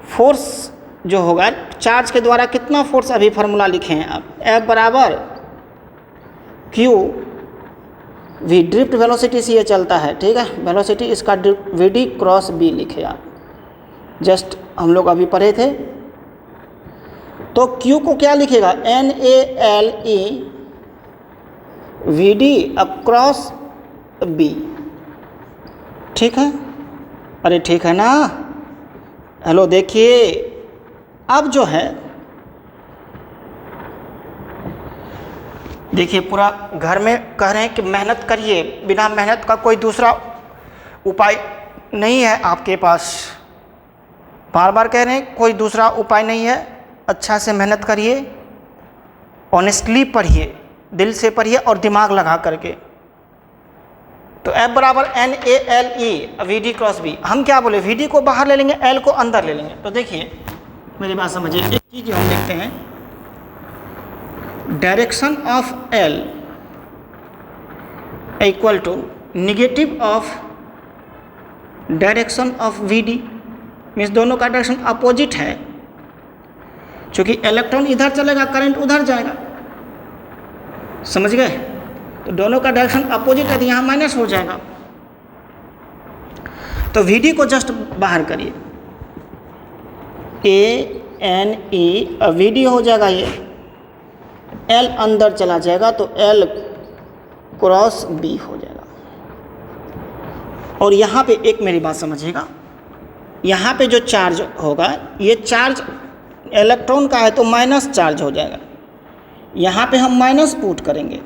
फोर्स जो होगा चार्ज के द्वारा कितना फोर्स, अभी फार्मूला लिखे हैं आप, F बराबर Q V, ड्रिफ्ट वेलोसिटी से ये चलता है, ठीक है, वेलोसिटी इसका VD क्रॉस B लिखे आप, जस्ट हम लोग अभी पढ़े थे। तो Q को क्या लिखेगा, NaLe VD अक्रॉस B, ठीक है, अरे ठीक है ना। हेलो देखिए अब जो है, देखिए पूरा घर में कह रहे हैं कि मेहनत करिए, बिना मेहनत का कोई दूसरा उपाय नहीं है आपके पास, बार बार कह रहे हैं कोई दूसरा उपाय नहीं है, अच्छा से मेहनत करिए, ऑनेस्टली पढ़िए, दिल से पढ़िए और दिमाग लगा करके। तो F बराबर NaLe VD क्रॉस B, हम क्या बोले, VD को बाहर ले लेंगे, L को अंदर ले लेंगे। तो देखिए मेरी बात समझिए, एक चीज़ जो हम देखते हैं, direction of L equal to negative of direction of VD, means दोनों का डायरेक्शन अपोजिट है, क्योंकि इलेक्ट्रॉन इधर चलेगा करंट उधर जाएगा, समझ गए। तो दोनों का डायरेक्शन अपोजिट है, तो यहाँ माइनस हो जाएगा। तो VD को जस्ट बाहर करिए, ANE VD हो जाएगा, ये L अंदर चला जाएगा तो L क्रॉस B हो जाएगा। और यहाँ पे एक मेरी बात समझिएगा, यहाँ पे जो चार्ज होगा, ये चार्ज इलेक्ट्रॉन का है तो माइनस चार्ज हो जाएगा, यहाँ पे हम माइनस पुट करेंगे,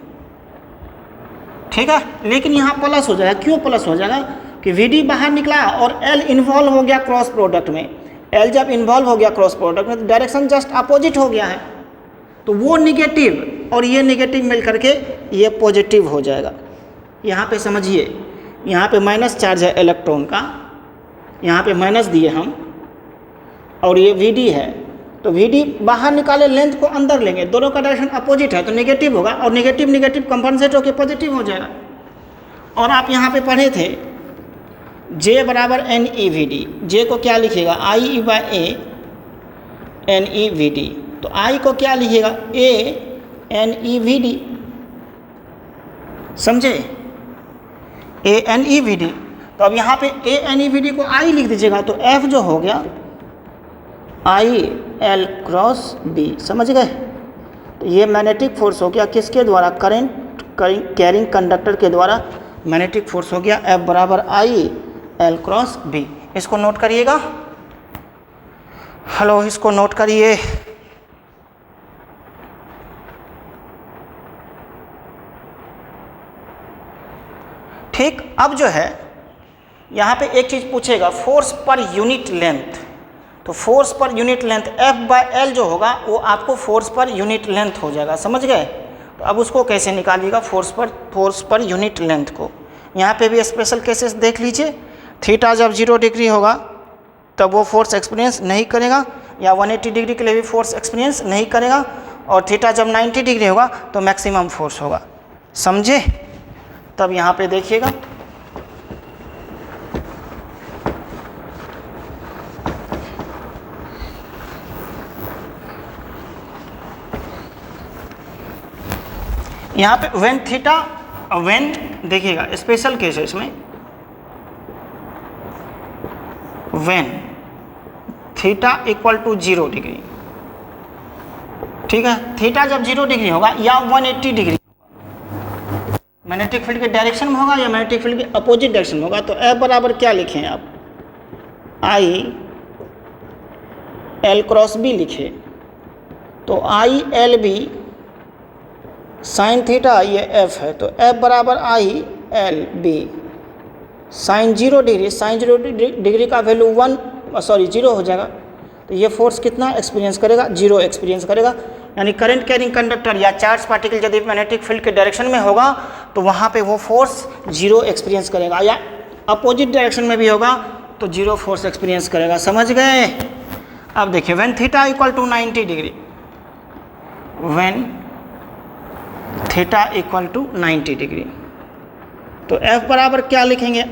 ठीक है, लेकिन यहाँ प्लस हो जाएगा। क्यों प्लस हो जाएगा, कि VD बाहर निकला और L इन्वॉल्व हो गया क्रॉस प्रोडक्ट में, L जब इन्वॉल्व हो गया क्रॉस प्रोडक्ट में तो डायरेक्शन जस्ट अपोजिट हो गया है, तो वो निगेटिव और ये निगेटिव मिल करके ये पॉजिटिव हो जाएगा। यहाँ पे समझिए, यहाँ पे माइनस चार्ज है इलेक्ट्रॉन का, यहाँ पे माइनस दिए हम, और ये VD है, तो VD बाहर निकाले, लेंथ को अंदर लेंगे, दोनों का डायरेक्शन अपोजिट है तो नेगेटिव होगा, और नेगेटिव नेगेटिव कंपनसेट होकर पॉजिटिव हो जाएगा। और आप यहाँ पे पढ़े थे J बराबर NeVD, J को क्या लिखेगा, I/A NeVD, तो तो आई को क्या लिखिएगा, ANEVD, समझे, ANEVD। तो अब यहाँ पे ANEVD को आई लिख दीजिएगा, तो F जो हो गया IL क्रॉस B, समझ गए। तो ये मैग्नेटिक फोर्स हो गया किसके द्वारा, करंट कैरिंग कंडक्टर के द्वारा मैग्नेटिक फोर्स हो गया F बराबर IL क्रॉस B। इसको नोट करिएगा, हेलो, इसको नोट करिए। ठीक, अब जो है यहाँ पे एक चीज़ पूछेगा, फोर्स पर यूनिट लेंथ। तो force per unit length F/L जो होगा वो आपको फोर्स पर यूनिट लेंथ हो जाएगा, समझ गए। तो अब उसको कैसे निकालिएगा, फोर्स पर यूनिट लेंथ को। यहाँ पे भी स्पेशल केसेस देख लीजिए, थीटा जब 0 डिग्री होगा तब वो फोर्स एक्सपीरियंस नहीं करेगा, या 180 डिग्री के लिए भी फोर्स एक्सपीरियंस नहीं करेगा, और थीटा जब 90 डिग्री होगा तो मैक्सिमम फोर्स होगा, समझे। तब यहाँ पे देखिएगा, यहाँ पे व्हेन देखिएगा स्पेशल केस है इसमें, when theta equal to 0 degree, ठीक है। थीटा जब 0 डिग्री होगा या 180 डिग्री मैग्नेटिक फील्ड के डायरेक्शन में होगा या मैग्नेटिक फील्ड के अपोजिट डायरेक्शन में होगा, तो F बराबर क्या लिखें आप, IL क्रॉस B लिखे। तो ILB साइन थीटा ये F है, तो F बराबर ILB sine 0 degree, sine 0 degree का वैल्यू 0 हो जाएगा। तो ये फोर्स कितना एक्सपीरियंस करेगा, 0 एक्सपीरियंस करेगा। यानी करंट कैरिंग कंडक्टर या चार्ज पार्टिकल यदि मैग्नेटिक फील्ड के डायरेक्शन में होगा तो वहाँ पे वो फोर्स 0 एक्सपीरियंस करेगा, या अपोजिट डायरेक्शन में भी होगा तो 0 फोर्स एक्सपीरियंस करेगा, समझ गए। अब देखिए, when theta equal to 90 degree, when theta equal to 90 degree, तो F बराबर क्या लिखेंगे,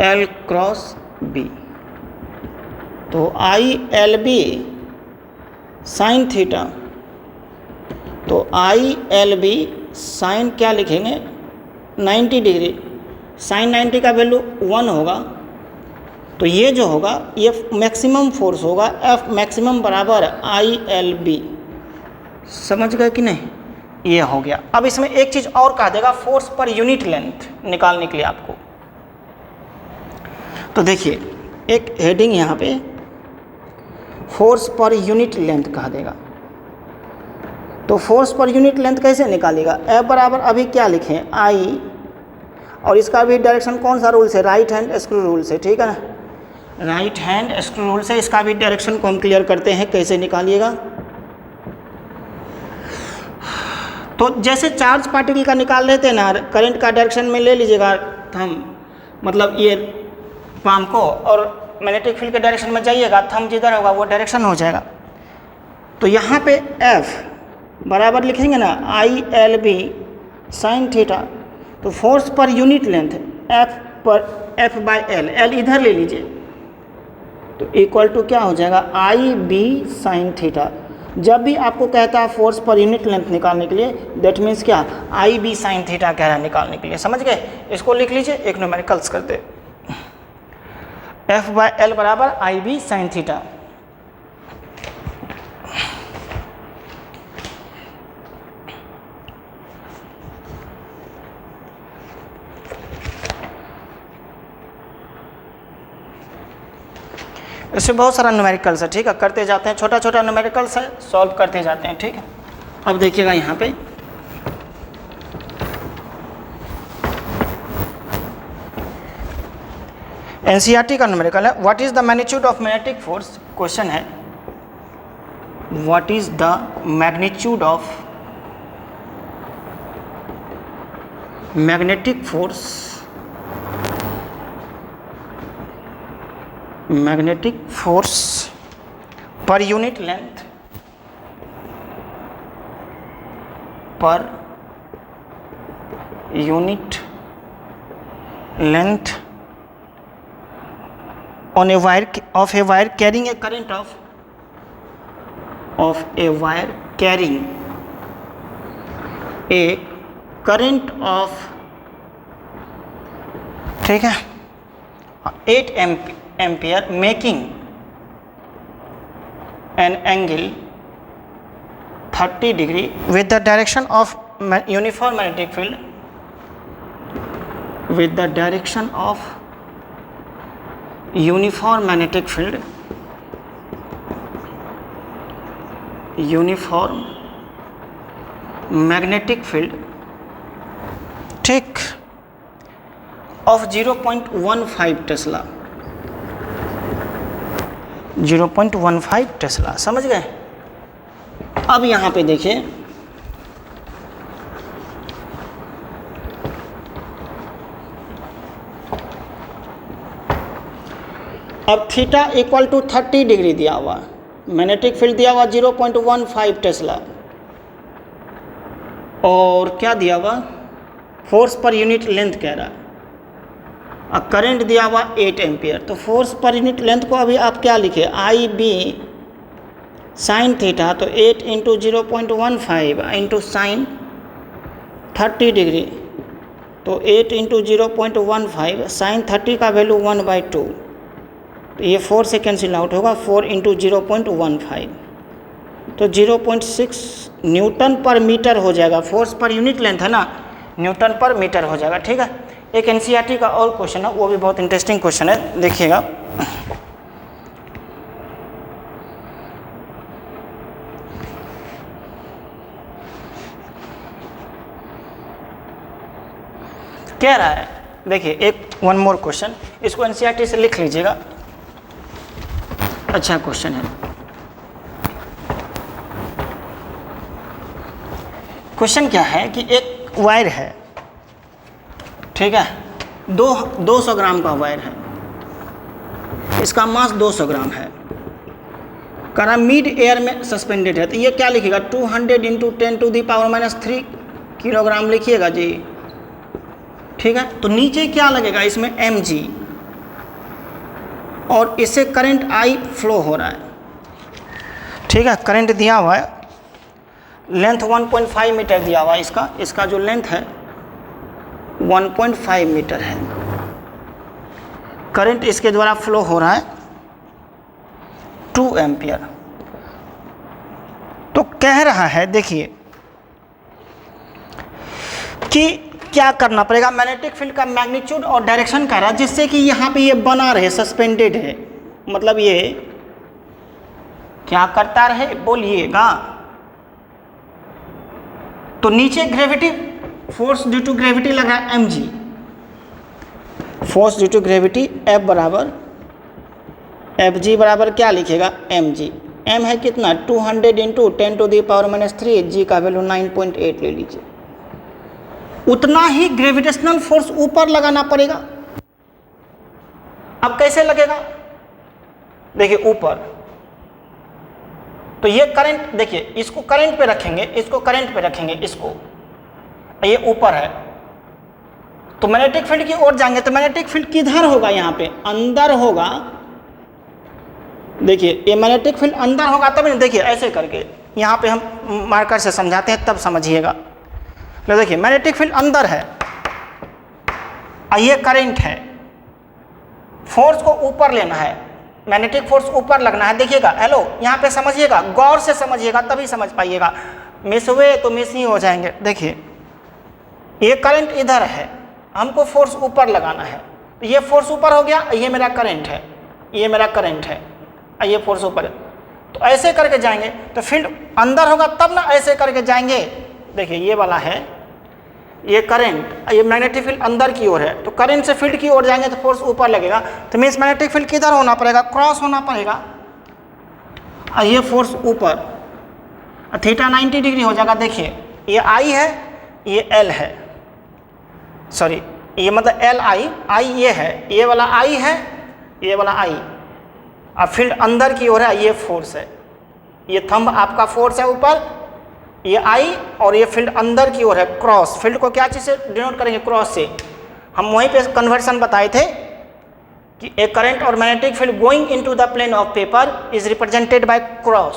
IL क्रॉस B। तो ILB साइन थीटा, तो ILB साइन क्या लिखेंगे 90 डिग्री, साइन 90 का वैल्यू 1 होगा, तो ये जो होगा ये मैक्सिमम फोर्स होगा, F मैक्सिमम बराबर ILB, समझ गए कि नहीं, ये हो गया। अब इसमें एक चीज़ और कहा देगा, फोर्स पर यूनिट लेंथ निकालने के लिए आपको। तो देखिए एक हेडिंग यहाँ पे फोर्स पर यूनिट लेंथ कहा देगा। तो फोर्स पर यूनिट लेंथ कैसे निकालेगा, F बराबर अभी क्या लिखें I, और इसका भी डायरेक्शन कौन सा रूल से, राइट हैंड स्क्रू रूल से, ठीक है ना, राइट हैंड स्क्रू रूल से इसका भी डायरेक्शन को हम क्लियर करते हैं, कैसे निकालिएगा। तो जैसे चार्ज पार्टिकल का निकाल लेते हैं ना, करंट का डायरेक्शन में ले लीजिएगा थंब, मतलब ये पाम को, और मैग्नेटिक फील्ड के डायरेक्शन में जाइएगा, थंब जिधर होगा वो डायरेक्शन हो जाएगा। तो यहाँ पे F बराबर लिखेंगे ना ILB साइन थीटा, तो force per unit length F/L, L इधर ले लीजिए, तो इक्वल टू क्या हो जाएगा IB साइन थीटा। जब भी आपको कहता है फोर्स पर यूनिट लेंथ निकालने के लिए, दैट मीन्स क्या, IB साइन थीटा कह रहा है निकालने के लिए, समझ गए। इसको लिख लीजिए, एक न्यूमेरिकल्स करते, F/L बराबर IB साइन थीटा। इसमें बहुत सारा न्यूमेरिकल्स है, ठीक है, करते जाते हैं, छोटा छोटा न्यूमेरिकल्स है, सॉल्व करते जाते हैं, ठीक है। अब देखिएगा यहाँ पे एनसीईआरटी का न्यूमेरिकल है, what is the magnitude of magnetic force. Question है what is the magnitude of magnetic force, magnetic force per unit length, per unit length on a wire of a wire carrying a current of of a wire carrying a current of, ठीक है, 8 ampere making an angle 30 degree with the direction of uniform magnetic field, with the direction of uniform magnetic field, uniform magnetic field, ठीक, of 0.15 Tesla, 0.15 Tesla, समझ गए। अब यहाँ पे देखिए, अब थीटा इक्वल टू 30 डिग्री दिया हुआ, मैग्नेटिक फील्ड दिया हुआ 0.15 टेस्ला, और क्या दिया हुआ, फोर्स पर यूनिट लेंथ कह रहा है, और करंट दिया हुआ 8 एम्पियर। तो फोर्स पर यूनिट लेंथ को अभी आप क्या लिखे, आई बी साइन थीटा, तो 8 इंटू 0.15 इंटू साइन 30 डिग्री, तो 8 इंटू 0.15 साइन 30 का वैल्यू 1/2, तो ये 4 से कैंसिल आउट होगा, 4 इंटू 0.15, तो 0.6 न्यूटन पर मीटर हो जाएगा। फोर्स पर यूनिट लेंथ है ना, न्यूटन पर मीटर हो जाएगा, ठीक है। एक एनसीईआरटी का और क्वेश्चन है, वो भी बहुत इंटरेस्टिंग क्वेश्चन है, देखिएगा। कह रहा है, देखिए एक वन मोर क्वेश्चन, इसको एनसीईआरटी से लिख लीजिएगा, अच्छा क्वेश्चन है। क्वेश्चन क्या है कि एक वायर है, ठीक है, 200 ग्राम का वायर है, इसका मास 200 ग्राम है, करा मिड एयर में सस्पेंडेड है, तो ये क्या लिखिएगा, 200 इंटू 10⁻³ किलोग्राम लिखिएगा जी, ठीक है। तो नीचे क्या लगेगा, इसमें mg, और इससे करंट I फ्लो हो रहा है, ठीक है। करंट दिया हुआ है, लेंथ 1.5 मीटर दिया हुआ है, इसका जो लेंथ है 1.5 मीटर है, करंट इसके द्वारा फ्लो हो रहा है 2 एम्पियर। तो कह रहा है, देखिए कि क्या करना पड़ेगा, मैग्नेटिक फील्ड का मैग्नीट्यूड और डायरेक्शन कह रहा है, जिससे कि यहाँ पे ये बना रहे, सस्पेंडेड है, मतलब ये क्या करता रहे, बोलिएगा। तो नीचे gravity, force due to gravity लग रहा है mg, force due to gravity F बराबर Fg बराबर क्या लिखेगा, mg, m है कितना, 200 इंटू 10⁻³ g का वैल्यू 9.8 ले लीजिए। उतना ही ग्रेविटेशनल फोर्स ऊपर लगाना पड़ेगा। अब कैसे लगेगा, देखिए ऊपर, तो ये करंट, देखिए इसको करंट पे रखेंगे, इसको करंट पे रखेंगे, इसको, ये ऊपर है, तो मैग्नेटिक फील्ड की ओर जाएंगे, तो मैग्नेटिक फील्ड किधर होगा, यहाँ पे अंदर होगा। देखिए ये मैग्नेटिक फील्ड अंदर होगा, तब नहीं, देखिए ऐसे करके, यहाँ पे हम मार्कर से समझाते हैं, तब समझिएगा। तो देखिए मैग्नेटिक फील्ड अंदर है, और ये करंट है, फोर्स को ऊपर लेना है, मैग्नेटिक फोर्स ऊपर लगना है। देखिएगा, हेलो, यहाँ पे समझिएगा, गौर से समझिएगा, तभी समझ पाइएगा, मिस हुए तो मिस ही हो जाएंगे। देखिए ये करंट इधर है, हमको फोर्स ऊपर लगाना है, तो ये फोर्स ऊपर हो गया, ये मेरा करंट है, ये मेरा करंट है, ये फोर्स ऊपर है, तो ऐसे करके जाएंगे, तो फील्ड अंदर होगा तब ना, ऐसे करके जाएंगे। देखिए ये वाला है, ये करंट, ये मैग्नेटिक फील्ड अंदर की ओर है, तो करंट से फील्ड की ओर जाएंगे तो फोर्स ऊपर लगेगा, तो मीन्स मैग्नेटिक फील्ड किधर होना पड़ेगा, क्रॉस होना पड़ेगा, और ये फोर्स ऊपर, थीटा 90 डिग्री हो जाएगा। देखिए ये I है, ये L है, सॉरी ये मतलब I ये है, ये वाला I है, ये वाला I, और फील्ड अंदर की ओर है, ये फोर्स है, ये थंब आपका फोर्स है ऊपर, ये I, और ये फील्ड अंदर की ओर है, क्रॉस। फील्ड को क्या चीज़ से डिनोट करेंगे, क्रॉस से। हम वहीं पे कन्वर्सन बताए थे कि ए करंट और magnetic field going into the plane of paper is represented by cross.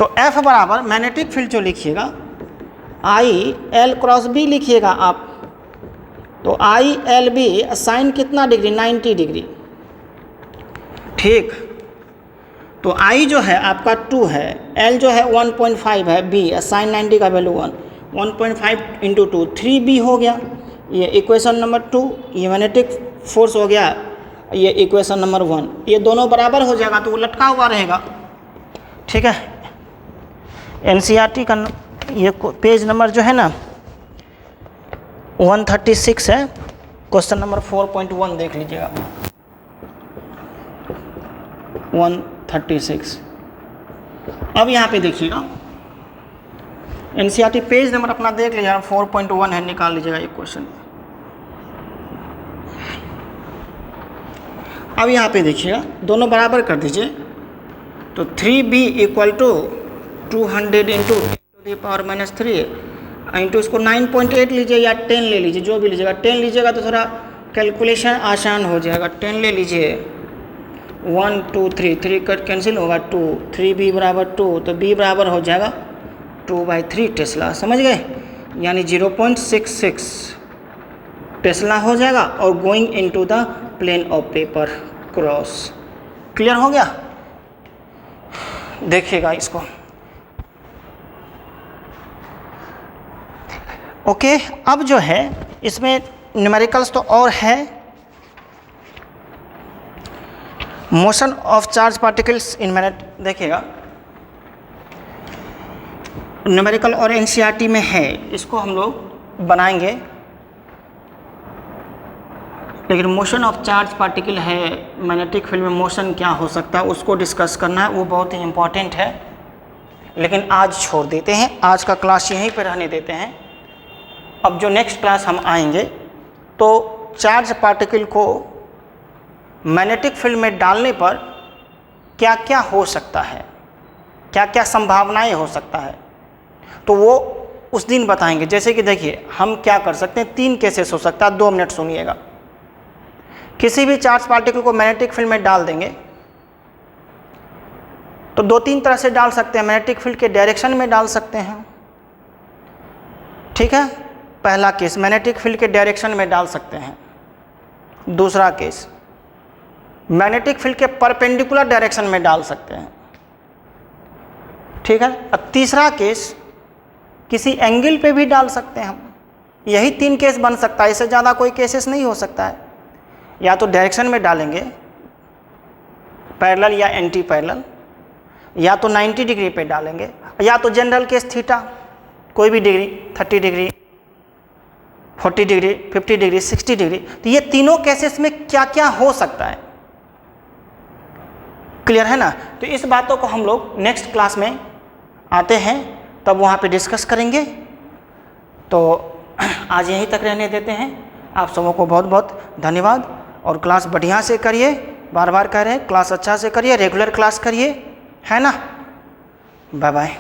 तो F बराबर मैग्नेटिक फील्ड जो लिखिएगा आई एल क्रॉस बी लिखिएगा आप, तो आई एल बी साइन कितना डिग्री 90 डिग्री, ठीक। तो आई जो है आपका 2 है, एल जो है 1.5 है, बी साइन 90 का वैल्यू 1.5 इंटू 2 3b हो गया, ये इक्वेशन नंबर 2। ये मैग्नेटिक फोर्स हो गया, ये इक्वेशन नंबर 1। ये दोनों बराबर हो जाएगा तो वो लटका हुआ रहेगा, ठीक है। एनसीईआरटी का ये पेज नंबर जो है ना 136 है, क्वेश्चन नंबर 4.1 देख लीजिएगा 136। अब यहाँ पे देखिएगा एनसीईआरटी पेज नंबर अपना देख लीजिएगा 4.1 है, निकाल लीजिएगा ये क्वेश्चन। अब यहाँ पे देखिएगा दोनों बराबर कर दीजिए, तो 3b equal to 200 into (10⁻³ into इसको 9.8 लीजिए या 10 ले लीजिए, जो भी लीजिएगा। 10 लीजिएगा तो थोड़ा कैलकुलेशन आसान हो जाएगा, 10 ले लीजिए। 1 2 3 3 कट कैंसिल होगा 2, 3b बराबर 2, तो b बराबर हो जाएगा 2/3 टेस्ला, समझ गए, यानी 0.66 टेस्ला हो जाएगा और going into the plane of paper cross. Clear हो गया? देखिएगा इसको। ओके, अब जो है इसमें न्यूमेरिकल्स तो और है। Motion of charge particles in minute देखिएगा, न्यूमेरिकल और एनसीईआरटी में है, इसको हम लोग बनाएंगे। लेकिन मोशन ऑफ चार्ज पार्टिकल है, मैग्नेटिक फील्ड में मोशन क्या हो सकता है उसको डिस्कस करना है, वो बहुत ही इम्पॉर्टेंट है। लेकिन आज छोड़ देते हैं, आज का क्लास यहीं पर रहने देते हैं। अब जो नेक्स्ट क्लास हम आएंगे तो चार्ज पार्टिकल को मैग्नेटिक फील्ड में डालने पर क्या क्या हो सकता है, क्या क्या संभावनाएं हो सकता है, तो वो उस दिन बताएंगे। जैसे कि देखिए हम क्या कर सकते हैं, 3 केसेस हो सकता है, 2 मिनट सुनिएगा। किसी भी चार्ज पार्टिकल को मैग्नेटिक फील्ड में डाल देंगे तो 2-3 तरह से डाल सकते हैं। मैग्नेटिक फील्ड के डायरेक्शन में डाल सकते हैं, ठीक है। पहला केस मैग्नेटिक फील्ड के डायरेक्शन में डाल सकते हैं। दूसरा केस मैग्नेटिक फील्ड के परपेंडिकुलर डायरेक्शन में डाल सकते हैं, ठीक है। और तीसरा केस किसी एंगल पे भी डाल सकते हैं हम। यही 3 केस बन सकता है, इससे ज़्यादा कोई केसेस नहीं हो सकता है। या तो डायरेक्शन में डालेंगे पैरेलल या एंटी पैरेलल, या तो 90 डिग्री पे डालेंगे, या तो जनरल केस थीटा, कोई भी degree 30 degree 40 degree 50 degree 60 degree. तो ये तीनों केसेस में क्या क्या हो सकता है, क्लियर है ना। तो इस बातों को हम लोग नेक्स्ट क्लास में आते हैं तब वहाँ पे डिस्कस करेंगे। तो आज यहीं तक रहने देते हैं। आप सबों को बहुत बहुत धन्यवाद, और क्लास बढ़िया से करिए, बार बार कह रहे हैं क्लास अच्छा से करिए, रेगुलर क्लास करिए, है ना। Bye bye.